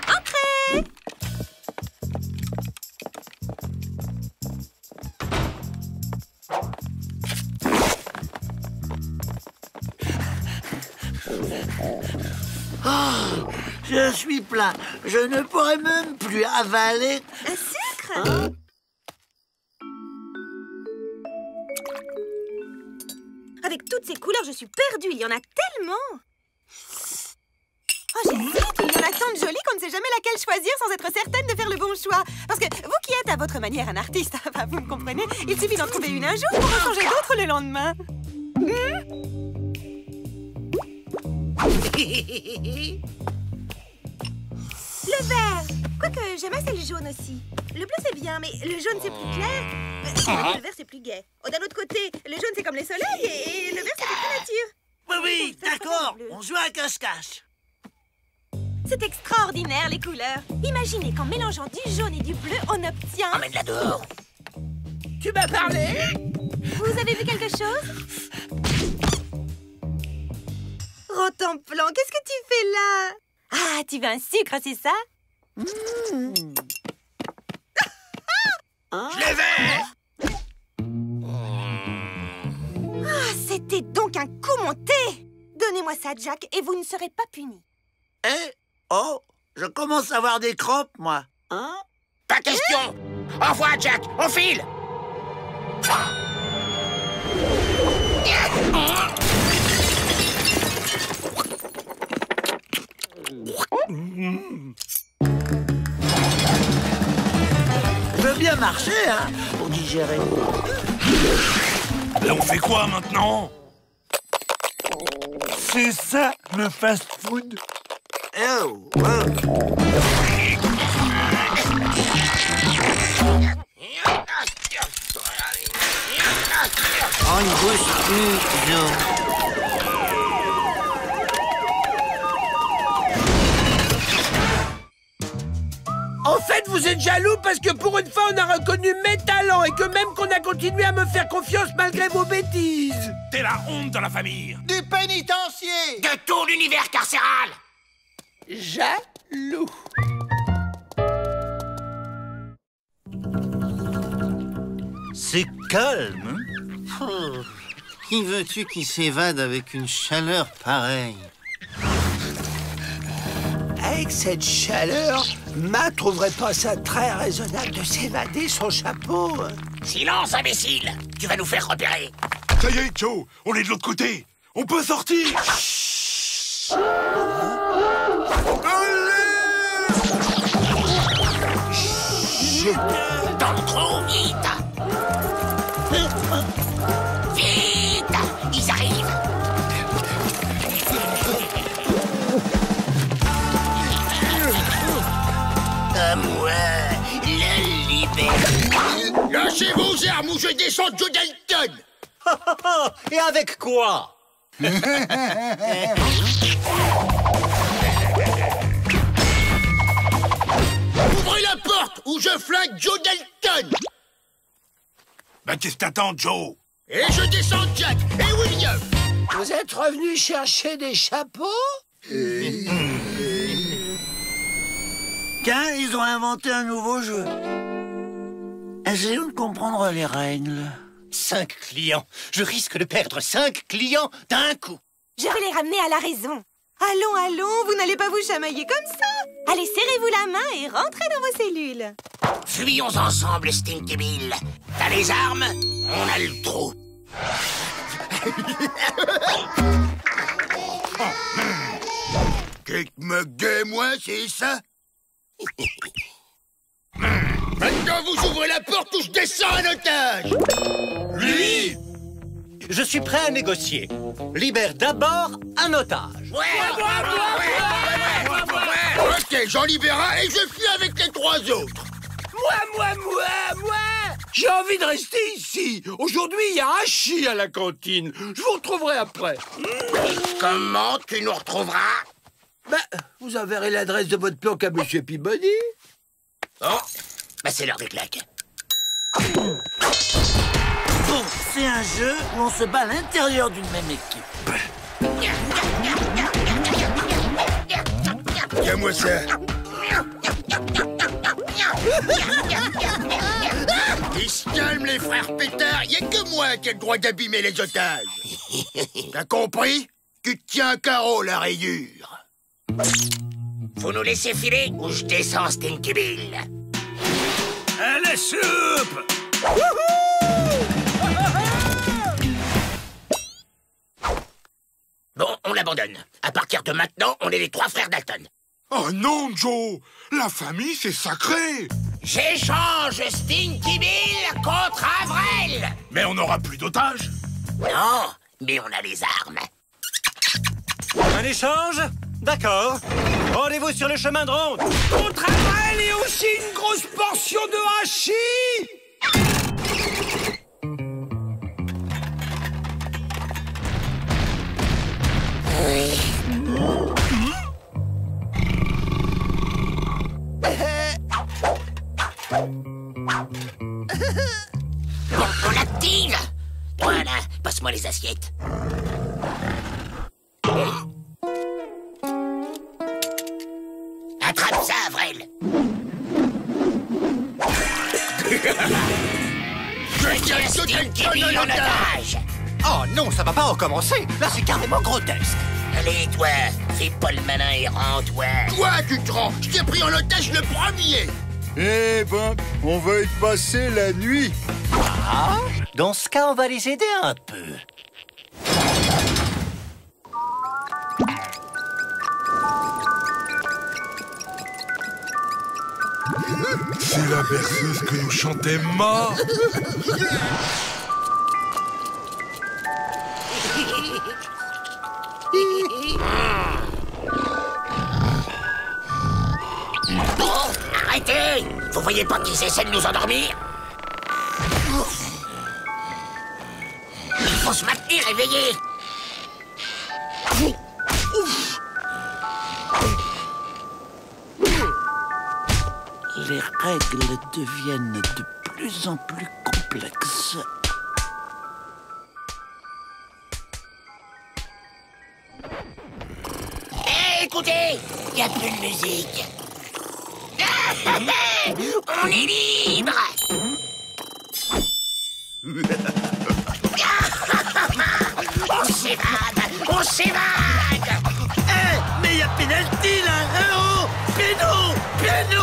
[SPEAKER 3] Entrez.
[SPEAKER 11] Oh, je suis plein. Je ne pourrais même plus avaler.
[SPEAKER 3] Un sucre?
[SPEAKER 11] Hein?
[SPEAKER 3] Avec toutes ces couleurs, je suis perdue. Il y en a tellement. Oh, j'hésite. Il y en a tant de jolies qu'on ne sait jamais laquelle choisir sans être certaine de faire le bon choix. Parce que vous qui êtes à votre manière un artiste, enfin, vous me comprenez, il suffit d'en trouver une un jour pour en changer d'autres le lendemain. Le vert. Quoique, j'aime assez le jaune aussi. Le bleu, c'est bien, mais le jaune, c'est plus clair. Le vert, c'est plus gai. Oh, d'un autre côté, le jaune, c'est comme les soleils et le vert, c'est plus nature.
[SPEAKER 11] Oui, d'accord. On joue à cache-cache.
[SPEAKER 3] C'est extraordinaire, les couleurs. Imaginez qu'en mélangeant du jaune et du bleu, on obtient...
[SPEAKER 5] Emmène-la dehors.
[SPEAKER 6] Tu m'as parlé?
[SPEAKER 3] Vous avez vu quelque chose? Rotemplan, qu'est-ce que tu fais là? Ah, tu veux un sucre, c'est ça?
[SPEAKER 6] Je les vais.
[SPEAKER 3] Ah, c'était donc un coup monté. Donnez-moi ça, Jack, et vous ne serez pas puni.
[SPEAKER 11] Oh, je commence à avoir des crampes, moi. Hein?
[SPEAKER 5] Pas question. Au revoir, Jack. On file.
[SPEAKER 11] Je veux bien marcher, hein, pour digérer.
[SPEAKER 7] Là, on fait quoi maintenant?
[SPEAKER 10] C'est ça, le fast-food.
[SPEAKER 11] Oh,
[SPEAKER 2] On ne bouge plus, Joe.
[SPEAKER 6] En fait, vous êtes jaloux parce que pour une fois, on a reconnu mes talents et que même qu'on a continué à me faire confiance malgré vos bêtises.
[SPEAKER 7] T'es la honte dans la famille.
[SPEAKER 2] Du pénitencier.
[SPEAKER 5] De tout l'univers carcéral.
[SPEAKER 6] Jaloux.
[SPEAKER 8] C'est calme, hein?
[SPEAKER 2] Qui veux-tu qui s'évade avec une chaleur pareille?
[SPEAKER 6] Avec cette chaleur, Ma trouverait pas ça très raisonnable de s'évader son chapeau.
[SPEAKER 5] Silence, imbécile. Tu vas nous faire repérer.
[SPEAKER 7] Ça y est, Joe, on est de l'autre côté. On peut sortir.
[SPEAKER 5] Dans le trou, vite. Vite. Ils arrivent. À moi, la liberté.
[SPEAKER 2] Lâchez vos armes ou je descends Joe Dalton.
[SPEAKER 10] Et avec quoi?
[SPEAKER 5] Ouvrez la porte ou je flingue Joe Dalton.
[SPEAKER 7] Bah qu'est-ce que t'attends, Joe?
[SPEAKER 5] Et je descends Jack et William.
[SPEAKER 6] Vous êtes revenus chercher des chapeaux?
[SPEAKER 11] Tiens, ils ont inventé un nouveau jeu. Essayons de comprendre les règles.
[SPEAKER 1] 5 clients. Je risque de perdre 5 clients d'un coup.
[SPEAKER 3] Je vais les ramener à la raison. Allons, allons, vous n'allez pas vous chamailler comme ça. Allez, serrez-vous la main et rentrez dans vos cellules.
[SPEAKER 5] Fuyons ensemble, Stinky Bill. T'as les armes? On a le trou. Qu'est-ce que me guet, moi, c'est ça? Maintenant, vous ouvrez la porte ou je descends un otage.
[SPEAKER 1] Lui? Je suis prêt à négocier. Libère d'abord un otage.
[SPEAKER 5] Ok, j'en libère un et je fuis avec les 3 autres.
[SPEAKER 6] Moi! J'ai envie de rester ici. Aujourd'hui, il y a hachis à la cantine. Je vous retrouverai après.
[SPEAKER 5] Comment tu nous retrouveras?
[SPEAKER 6] Bah, vous enverrez l'adresse de votre planque à Monsieur Peabody.
[SPEAKER 5] Oh, bah c'est l'heure des claques.
[SPEAKER 11] Bon, c'est un jeu où on se bat à l'intérieur d'une même équipe.
[SPEAKER 5] Tiens-moi ça. Ils se calment, les frères pétards. Y'a que moi qui ai le droit d'abîmer les otages. T'as compris? Tu te tiens un carreau, la rayure. Vous nous laissez filer ou je descends, Stinky Bill?
[SPEAKER 7] À la soupe!
[SPEAKER 5] Bon, on l'abandonne. À partir de maintenant, on est les 3 frères Dalton.
[SPEAKER 7] Oh non, Joe! La famille, c'est sacré!
[SPEAKER 5] J'échange Stinky Bill contre Avril!
[SPEAKER 7] Mais on n'aura plus d'otages!
[SPEAKER 5] Non, mais on a les armes.
[SPEAKER 10] Un échange? D'accord. Rendez-vous sur le chemin de ronde.
[SPEAKER 6] Contre Avril et aussi une grosse portion de hachis.
[SPEAKER 5] Bon, on active! Voilà, passe-moi les assiettes. Attrape ça, Avril! Je tiens Stinky Bill en otage!
[SPEAKER 1] Oh non, ça va pas recommencer. Là, c'est carrément grotesque.
[SPEAKER 5] Allez, toi, fais pas le malin et rends-toi. Toi, tu te rends! Je t'ai pris en otage le premier!
[SPEAKER 9] Eh ben, on va y passer la nuit.
[SPEAKER 1] Ah, dans ce cas, on va les aider un peu.
[SPEAKER 7] C'est la berceuse que nous chantait Ma.
[SPEAKER 5] Bon, arrêtez! Vous voyez pas qu'ils essaient de nous endormir? Il faut se maintenir éveillé!
[SPEAKER 11] Les règles deviennent de plus en plus complexes.
[SPEAKER 5] Hé, écoutez! Il n'y a plus de musique! On est libre! On s'évade! On s'évade!
[SPEAKER 11] Mais il y a pénalty là! Oh, pieds-nous! Pieds-nous!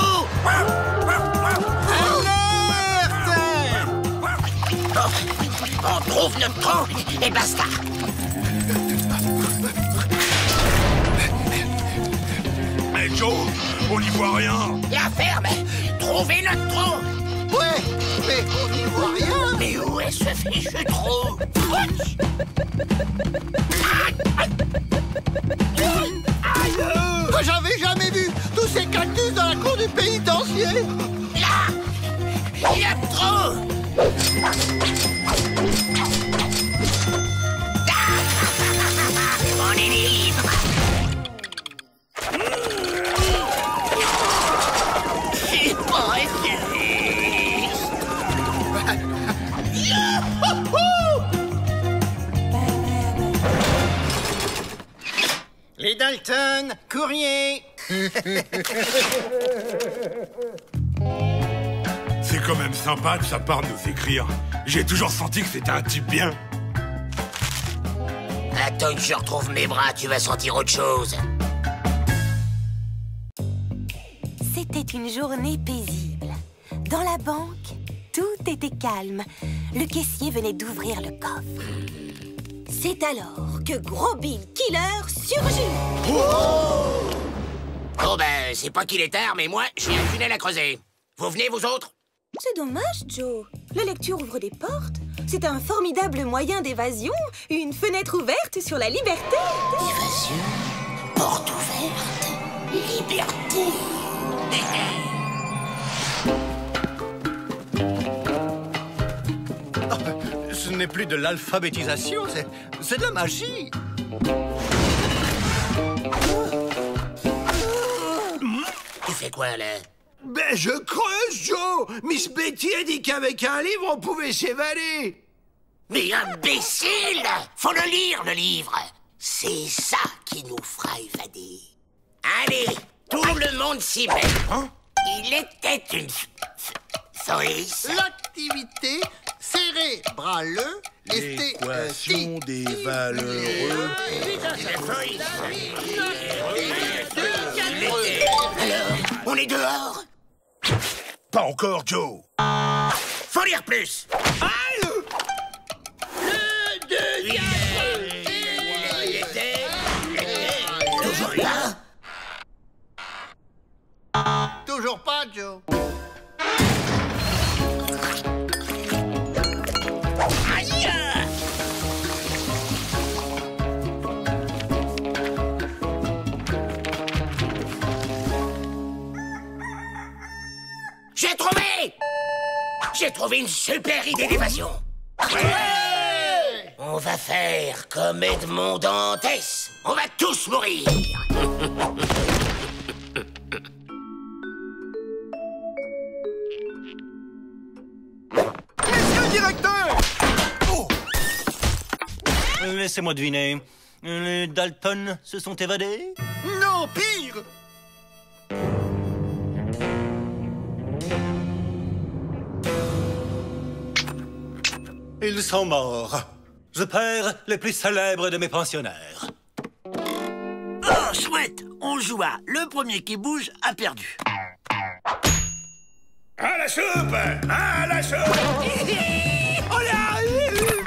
[SPEAKER 5] On trouve notre trou et basta!
[SPEAKER 7] Mais Joe, on n'y voit rien.
[SPEAKER 5] La ferme! Trouvez notre trou!
[SPEAKER 2] Ouais, mais on n'y voit rien.
[SPEAKER 5] Mais où est ce fichu trou?
[SPEAKER 2] J'avais jamais vu tous ces cactus dans la cour du pénitencier.
[SPEAKER 5] Là! Il y a trop! On est libre!
[SPEAKER 8] Dalton, courrier.
[SPEAKER 7] C'est quand même sympa de sa part de nous écrire. J'ai toujours senti que c'était un type bien.
[SPEAKER 5] Attends que je retrouve mes bras, tu vas sentir autre chose.
[SPEAKER 3] C'était une journée paisible. Dans la banque, tout était calme. Le caissier venait d'ouvrir le coffre. C'est alors que Gros Bill Killer surgit.
[SPEAKER 5] Oh ben, c'est pas qu'il est tard, mais moi, j'ai un tunnel à creuser. Vous venez, vous autres?
[SPEAKER 3] C'est dommage, Joe. La lecture ouvre des portes. C'est un formidable moyen d'évasion. Une fenêtre ouverte sur la liberté.
[SPEAKER 5] Évasion, porte ouverte, liberté.
[SPEAKER 1] Ce n'est plus de l'alphabétisation, c'est de la magie.
[SPEAKER 5] Tu fais quoi, là?
[SPEAKER 6] Ben, je creuse, Joe. Miss Betty a dit qu'avec un livre, on pouvait s'évader.
[SPEAKER 5] Mais imbécile! Faut le lire, le livre. C'est ça qui nous fera évader. Allez, tout le monde s'y met. Il était une souris.
[SPEAKER 2] L'activité cérébrale était
[SPEAKER 9] L'équation des valeureux.
[SPEAKER 5] Alors, on est dehors?
[SPEAKER 7] Pas encore, Joe.
[SPEAKER 5] Faut lire plus. Toujours là?
[SPEAKER 2] toujours pas, Joe.
[SPEAKER 5] Aïe! J'ai trouvé! J'ai trouvé une super idée d'évasion. Ouais! On va faire comme Edmond Dantès. On va tous mourir.
[SPEAKER 8] Monsieur le directeur!
[SPEAKER 10] Oh! Laissez-moi deviner. Les Dalton se sont évadés?
[SPEAKER 8] Non, pire!
[SPEAKER 10] Ils sont morts. Je perds les plus célèbres de mes pensionnaires.
[SPEAKER 11] Oh, chouette! On joue à le premier qui bouge a perdu.
[SPEAKER 4] À la soupe! À la soupe!
[SPEAKER 11] On arrive!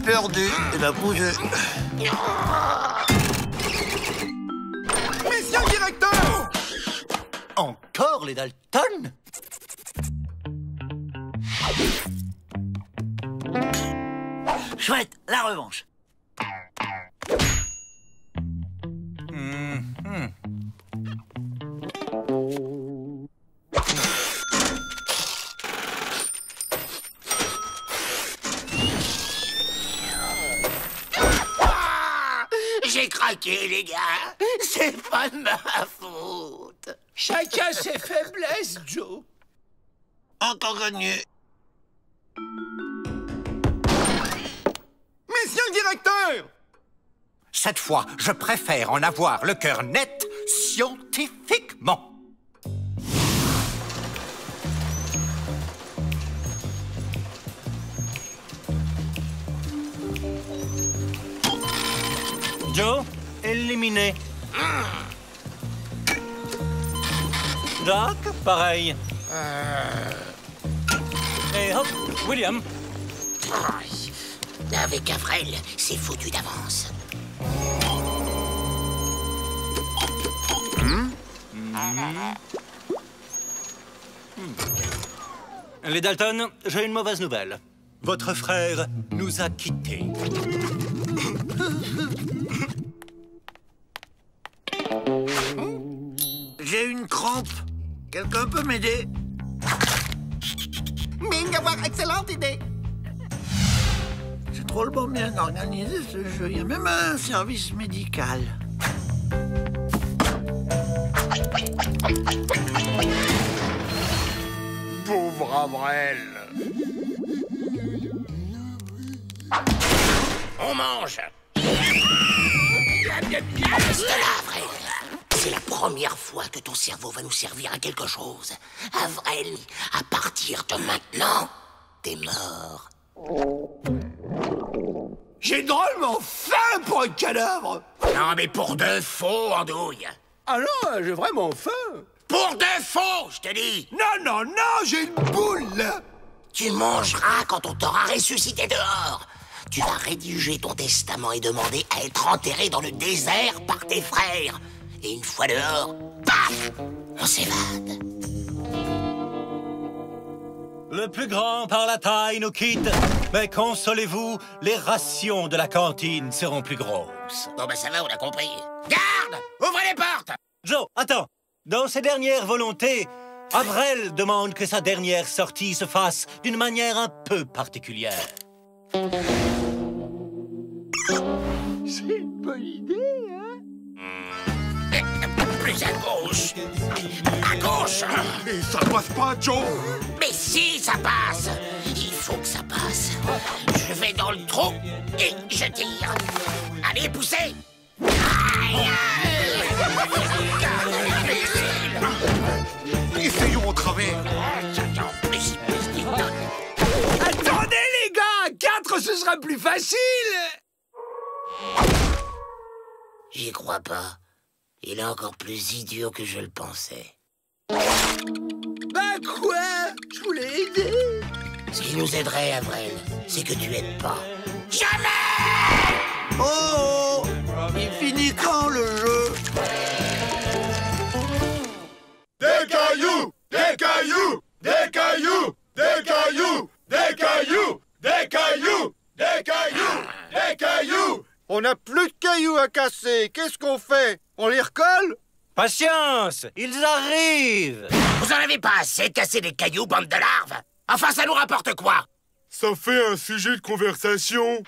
[SPEAKER 11] Perdu, il a bougé.
[SPEAKER 8] Monsieur le directeur!
[SPEAKER 10] Encore les Dalton?
[SPEAKER 11] Chouette, la revanche.
[SPEAKER 5] J'ai craqué, les gars. C'est pas de ma faute.
[SPEAKER 6] Chacun ses faiblesses, Joe.
[SPEAKER 11] Encore gagné.
[SPEAKER 8] Monsieur le directeur!
[SPEAKER 1] Cette fois, je préfère en avoir le cœur net scientifiquement.
[SPEAKER 10] Joe, éliminé. Doc, pareil. Et hop, William.
[SPEAKER 5] Avec Avril, c'est foutu d'avance.
[SPEAKER 10] Les Dalton, j'ai une mauvaise nouvelle. Votre frère nous a quittés.
[SPEAKER 11] J'ai une crampe. Quelqu'un peut m'aider?
[SPEAKER 2] Mingavoir, excellente idée.
[SPEAKER 11] C'est drôlement bien organisé ce jeu. Il y a même un service médical.
[SPEAKER 4] Pauvre Avril.
[SPEAKER 5] On mange. Reste là, Avrel. C'est la première fois que ton cerveau va nous servir à quelque chose. Avrel, à partir de maintenant, t'es mort.
[SPEAKER 6] J'ai drôlement faim pour un cadavre.
[SPEAKER 5] Non, mais pour de faux, Andouille.
[SPEAKER 6] Ah non, j'ai vraiment faim.
[SPEAKER 5] Pour de faux, je te dis.
[SPEAKER 6] Non, non, non, j'ai une boule, là.
[SPEAKER 5] Tu mangeras quand on t'aura ressuscité dehors. Tu vas rédiger ton testament et demander à être enterré dans le désert par tes frères. Et une fois dehors, paf, on s'évade.
[SPEAKER 10] Le plus grand par la taille nous quitte. Mais consolez-vous, les rations de la cantine seront plus grosses.
[SPEAKER 5] Bon, ben ça va, on a compris. Garde! Ouvrez les portes!
[SPEAKER 10] Joe, attends. Dans ses dernières volontés, Avrel demande que sa dernière sortie se fasse d'une manière un peu particulière.
[SPEAKER 2] C'est une bonne idée, hein?
[SPEAKER 5] Plus à gauche. À gauche!
[SPEAKER 7] Et ça passe pas, Joe!
[SPEAKER 5] Mais si, ça passe! Il faut que ça passe. Je vais dans le trou et je tire. Allez, poussez!
[SPEAKER 7] Essayons au travers.
[SPEAKER 6] Attendez, les gars! 4, ce sera plus facile!
[SPEAKER 5] J'y crois pas. Il est encore plus idiot que je le pensais.
[SPEAKER 6] Bah quoi? Je voulais aider.
[SPEAKER 5] Ce qui nous aiderait, Avrel, c'est que tu aides pas. Jamais!
[SPEAKER 2] Oh! Il finit quand, le jeu?
[SPEAKER 7] Des cailloux! Des cailloux! Des cailloux! Des cailloux! Des cailloux! Des cailloux! Des cailloux! Des cailloux!
[SPEAKER 8] On n'a plus de cailloux à casser. Qu'est-ce qu'on fait? On les recolle?
[SPEAKER 10] Patience, ils arrivent.
[SPEAKER 5] Vous en avez pas assez de casser des cailloux, bande de larves? Enfin, ça nous rapporte quoi?
[SPEAKER 7] Ça fait un sujet de conversation.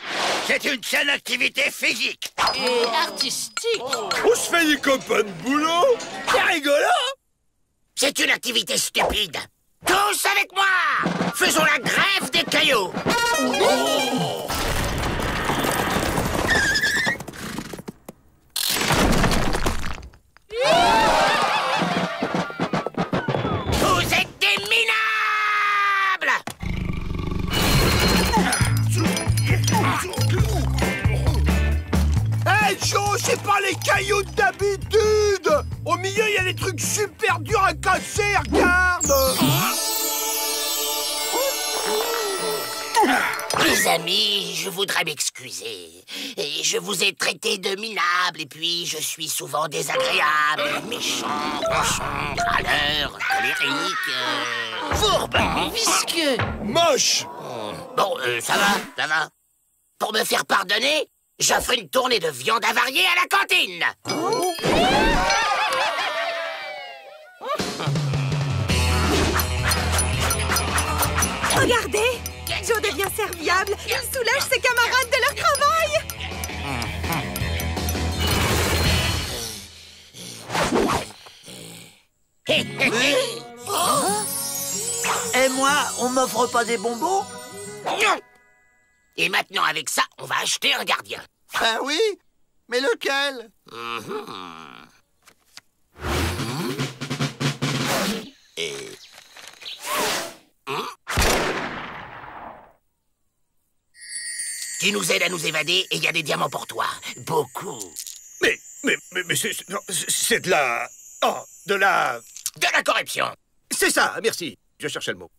[SPEAKER 5] C'est une seule activité physique.
[SPEAKER 3] Et artistique.
[SPEAKER 7] On se fait des copains de boulot.
[SPEAKER 6] C'est rigolo.
[SPEAKER 5] C'est une activité stupide. Tous avec moi! Faisons la grève des cailloux. Oh. Vous êtes des minables!
[SPEAKER 6] Hey, Joe, c'est pas les cailloux d'habitude. Au milieu, il y a des trucs super durs à casser, regarde.
[SPEAKER 5] Les amis, je voudrais m'excuser. Et je vous ai traité de minable, et puis je suis souvent désagréable, méchant, ronchon, râleur, colérique, fourbe, visqueux.
[SPEAKER 6] Moche.
[SPEAKER 5] Bon, ça va. Pour me faire pardonner, j'offre une tournée de viande avariée à la cantine.
[SPEAKER 3] Regardez! Joe devient serviable. Il soulage ses camarades de leur travail.
[SPEAKER 2] Et moi, on m'offre pas des bonbons?
[SPEAKER 5] Non. Et maintenant, avec ça, on va acheter un gardien.
[SPEAKER 2] Ah oui? Mais lequel?
[SPEAKER 5] Tu nous aides à nous évader et il y a des diamants pour toi. Beaucoup.
[SPEAKER 4] Mais c'est de la... Oh, de la...
[SPEAKER 5] De la corruption.
[SPEAKER 4] C'est ça, merci. Je cherchais le mot.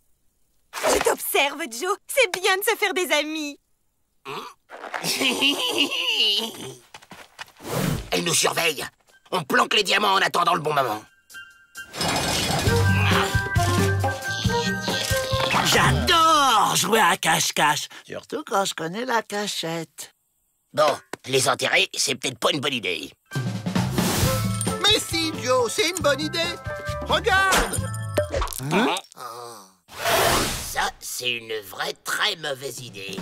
[SPEAKER 3] Je t'observe, Joe. C'est bien de se faire des amis.
[SPEAKER 5] Elle nous surveille. On planque les diamants en attendant le bon moment.
[SPEAKER 11] J'adore jouer à cache-cache. Surtout quand je connais la cachette.
[SPEAKER 5] Bon, les enterrer, c'est peut-être pas une bonne idée.
[SPEAKER 2] Mais si, Joe, c'est une bonne idée. Regarde.
[SPEAKER 5] Ça, c'est une vraie très mauvaise idée.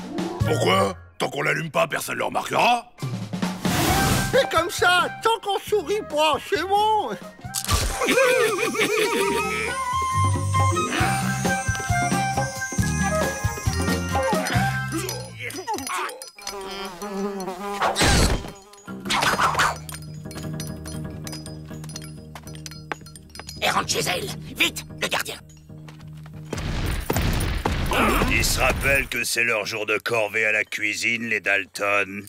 [SPEAKER 7] Pourquoi? Tant qu'on l'allume pas, personne ne le remarquera.
[SPEAKER 2] Et comme ça, tant qu'on sourit pas, c'est bon.
[SPEAKER 5] rentre chez elle. Vite, le gardien.
[SPEAKER 4] Ils se rappellent que c'est leur jour de corvée à la cuisine, les Dalton.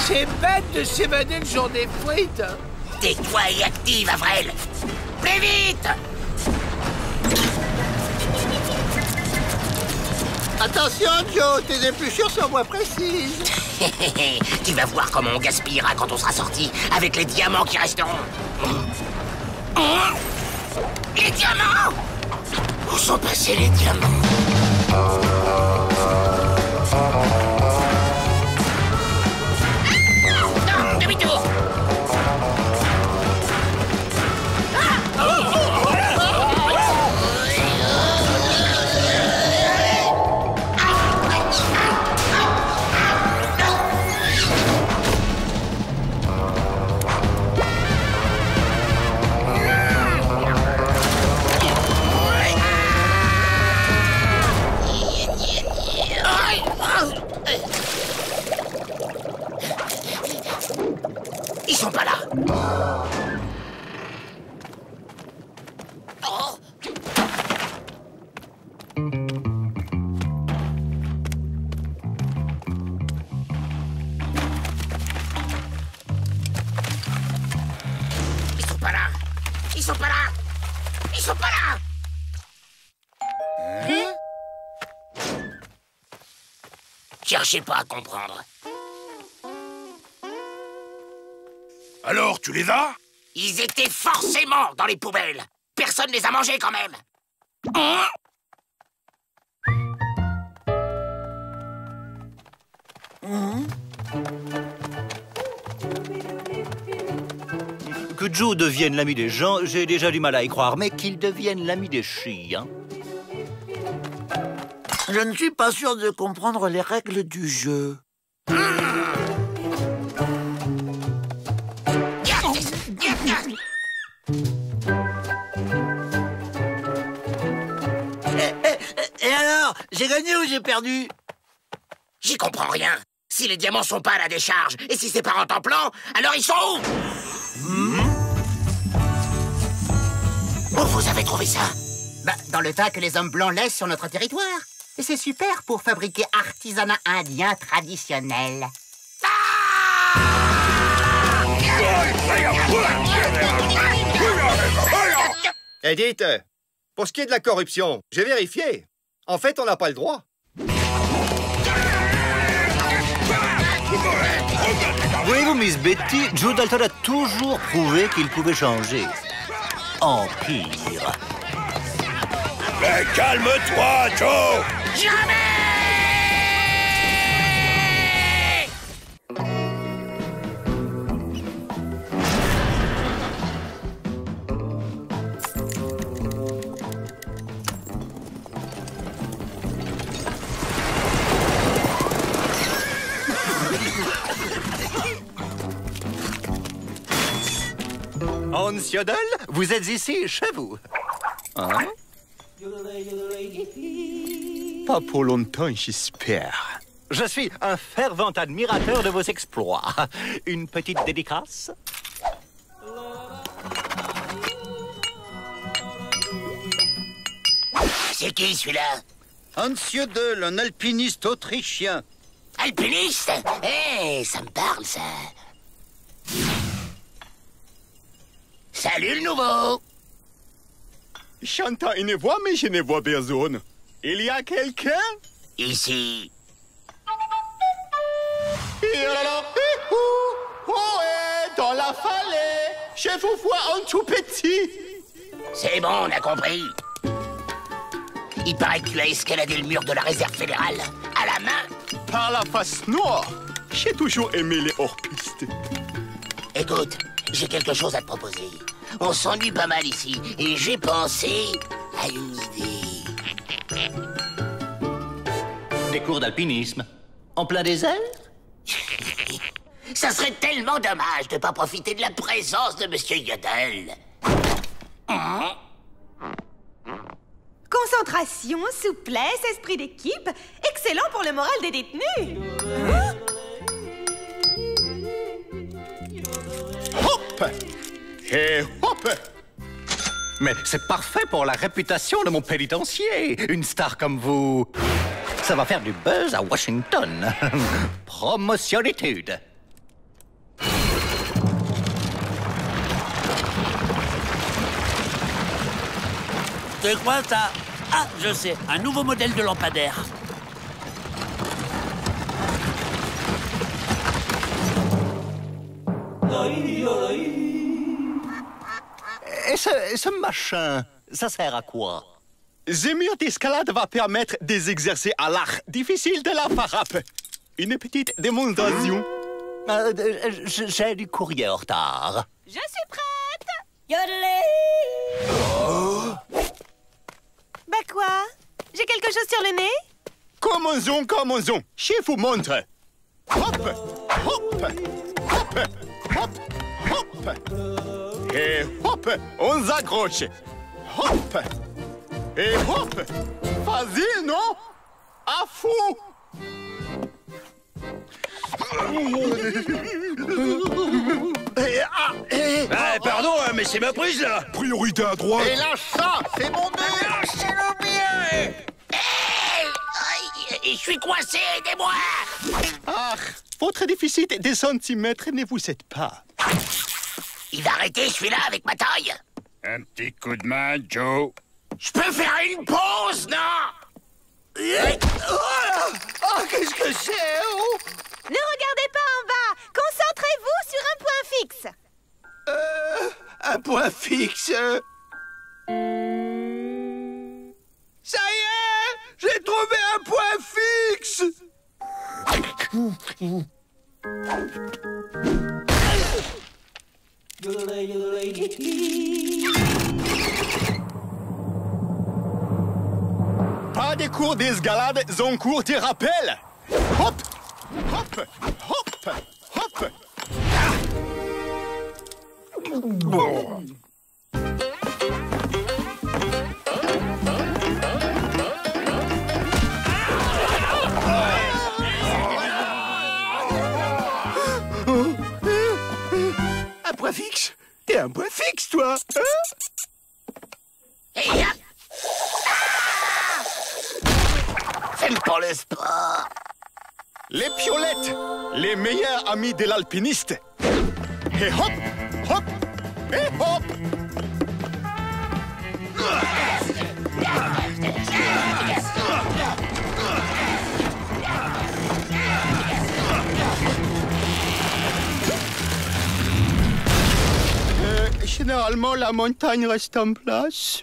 [SPEAKER 6] C'est bête de s'évader le jour des frites.
[SPEAKER 5] Tais-toi et active, Avrel. Plus vite.
[SPEAKER 2] Attention, Joe, tes épluchures sont moins précises.
[SPEAKER 5] Tu vas voir comment on gaspillera quand on sera sorti avec les diamants qui resteront. Les diamants! Où sont passés les diamants? Non, demi-tour! Ils sont pas là. Oh. Ils sont pas là. Ils sont pas là. Ils sont pas là. Cherchez pas à comprendre.
[SPEAKER 4] Alors, tu les as?
[SPEAKER 5] Ils étaient forcément dans les poubelles. Personne les a mangés quand même.
[SPEAKER 10] Que Joe devienne l'ami des gens, j'ai déjà du mal à y croire, mais qu'il devienne l'ami des chiens.
[SPEAKER 11] Je ne suis pas sûr de comprendre les règles du jeu. Et alors, j'ai gagné ou j'ai perdu?
[SPEAKER 5] J'y comprends rien. Si les diamants sont pas à la décharge, et si c'est pas en temps-plan, alors ils sont où? Où vous avez trouvé ça?
[SPEAKER 12] Dans le tas que les hommes blancs laissent sur notre territoire. Et c'est super pour fabriquer artisanat indien traditionnel.
[SPEAKER 8] Edith, pour ce qui est de la corruption, j'ai vérifié. En fait, on n'a pas le droit.
[SPEAKER 10] Voyez-vous, Miss Betty, Joe Dalton a toujours prouvé qu'il pouvait changer. En pire.
[SPEAKER 4] Mais calme-toi, Joe!
[SPEAKER 5] Jamais!
[SPEAKER 1] Hans Yodel, vous êtes ici, chez vous. Hein?
[SPEAKER 9] Pas pour longtemps, j'espère.
[SPEAKER 1] Je suis un fervent admirateur de vos exploits. Une petite dédicace?
[SPEAKER 5] C'est qui, celui-là?
[SPEAKER 9] Hans Yodel, un alpiniste autrichien.
[SPEAKER 5] Alpiniste? Eh, ça me parle, ça. Salut, le nouveau!
[SPEAKER 7] J'entends une voix, mais je ne vois personne. Il y a quelqu'un?
[SPEAKER 5] Ici.
[SPEAKER 7] Dans la vallée, je vous vois en tout petit.
[SPEAKER 5] C'est bon, on a compris. Il paraît que tu as escaladé le mur de la réserve fédérale à la main.
[SPEAKER 7] Par la face noire, j'ai toujours aimé les hors-pistes.
[SPEAKER 5] Écoute, j'ai quelque chose à te proposer. On s'ennuie pas mal ici, et j'ai pensé à une idée.
[SPEAKER 1] Des cours d'alpinisme. En plein désert?
[SPEAKER 5] Ça serait tellement dommage de pas profiter de la présence de Monsieur Yodel.
[SPEAKER 3] Qu'on Concentration, souplesse, esprit d'équipe. Excellent pour le moral des détenus.
[SPEAKER 13] Hop! Et hop! Mais c'est parfait pour la réputation de mon pénitencier. Une star comme vous, ça va faire du buzz à Washington. Promotionnitude.
[SPEAKER 11] C'est quoi ça? Ah, je sais, un nouveau modèle de lampadaire.
[SPEAKER 13] Et ce machin, ça sert à quoi?
[SPEAKER 14] Ce mur d'escalade va permettre d'exercer à l'art difficile de la frappe. Une petite démonstration.
[SPEAKER 13] J'ai du courrier en retard.
[SPEAKER 3] Je suis prête. Bah quoi? J'ai quelque chose sur le nez?
[SPEAKER 14] Commençons. Je vous montre. Hop, hop, hop, hop, hop. Et hop, on s'accroche. Hop. Et hop. Facile, non? À fou.
[SPEAKER 4] Pardon, mais c'est ma prise, là.
[SPEAKER 7] Priorité à droite.
[SPEAKER 2] Et lâche ça, c'est mon but.
[SPEAKER 5] Lâchez-le bien. Je suis coincé, aidez-moi.
[SPEAKER 14] Ah, votre déficit de centimètres ne vous aide pas.
[SPEAKER 5] Il va arrêter celui-là avec ma taille.
[SPEAKER 4] Un petit coup de main, Joe.
[SPEAKER 5] Je peux faire une pause, non?
[SPEAKER 6] Oh, qu'est-ce que c'est? Oh.
[SPEAKER 3] Ne regardez pas en bas. Concentrez-vous sur un point fixe.
[SPEAKER 6] Un point fixe. Ça y est, j'ai trouvé un point fixe.
[SPEAKER 14] Pas de cours d'escalade, en cours de rappel. Hop, hop, hop, hop.
[SPEAKER 6] Un point fixe? T'es un point fixe, toi, hein?
[SPEAKER 5] J'aime pas le sport.
[SPEAKER 14] Les piolettes, les meilleurs amis de l'alpiniste. Et hop, hop, et hop. Généralement, la montagne reste en place.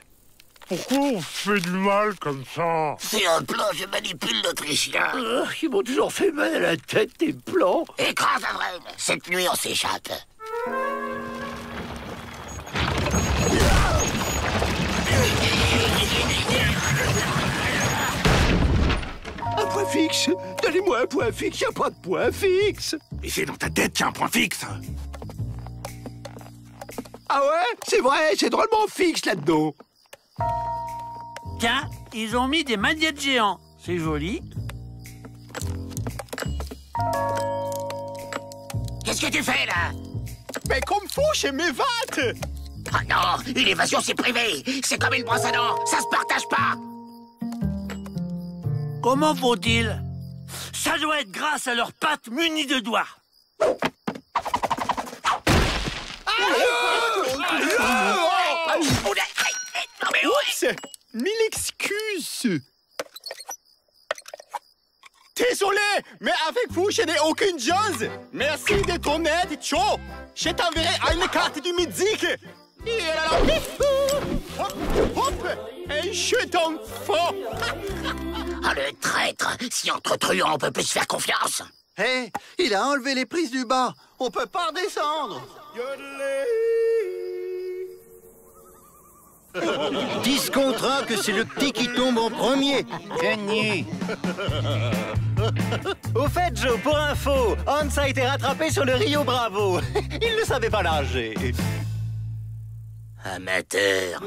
[SPEAKER 7] Pourquoi on fait du mal comme ça?
[SPEAKER 5] C'est un plan, je manipule l'Autrichien.
[SPEAKER 6] Ils m'ont toujours fait mal à la tête, tes plans.
[SPEAKER 5] Écrase Avrel. Cette nuit, on s'échappe.
[SPEAKER 6] Un point fixe? Donnez-moi un point fixe, y a pas de point fixe.
[SPEAKER 4] Et c'est dans ta tête qu'il y a un point fixe.
[SPEAKER 6] Ah ouais? C'est vrai, c'est drôlement fixe là-dedans.
[SPEAKER 11] Tiens, ils ont mis des magnettes géants. C'est joli.
[SPEAKER 5] Qu'est-ce que tu fais, là?
[SPEAKER 14] Mais comme fou chez mes vates.
[SPEAKER 5] Ah non, une évasion, c'est privé. C'est comme une brosse à dents, ça se partage pas.
[SPEAKER 11] Comment font-ils? Ça doit être grâce à leurs pattes munies de doigts.
[SPEAKER 14] Oups, 1000 excuses. Désolé, mais avec vous, je n'ai aucune chance. Merci de ton aide, Joe. Je t'enverrai une carte du Mexique. Hop, hop, et je t'en fous.
[SPEAKER 5] Ah, le traître. Si entre truands, on peut plus se faire confiance.
[SPEAKER 8] Hé, il a enlevé les prises du bas. On peut pas redescendre.
[SPEAKER 1] 10 contre 1 que c'est le petit qui tombe en premier. Gagné.
[SPEAKER 10] Au fait, Joe, pour info, Hans a été rattrapé sur le Rio Bravo. Il ne savait pas nager.
[SPEAKER 5] Amateur.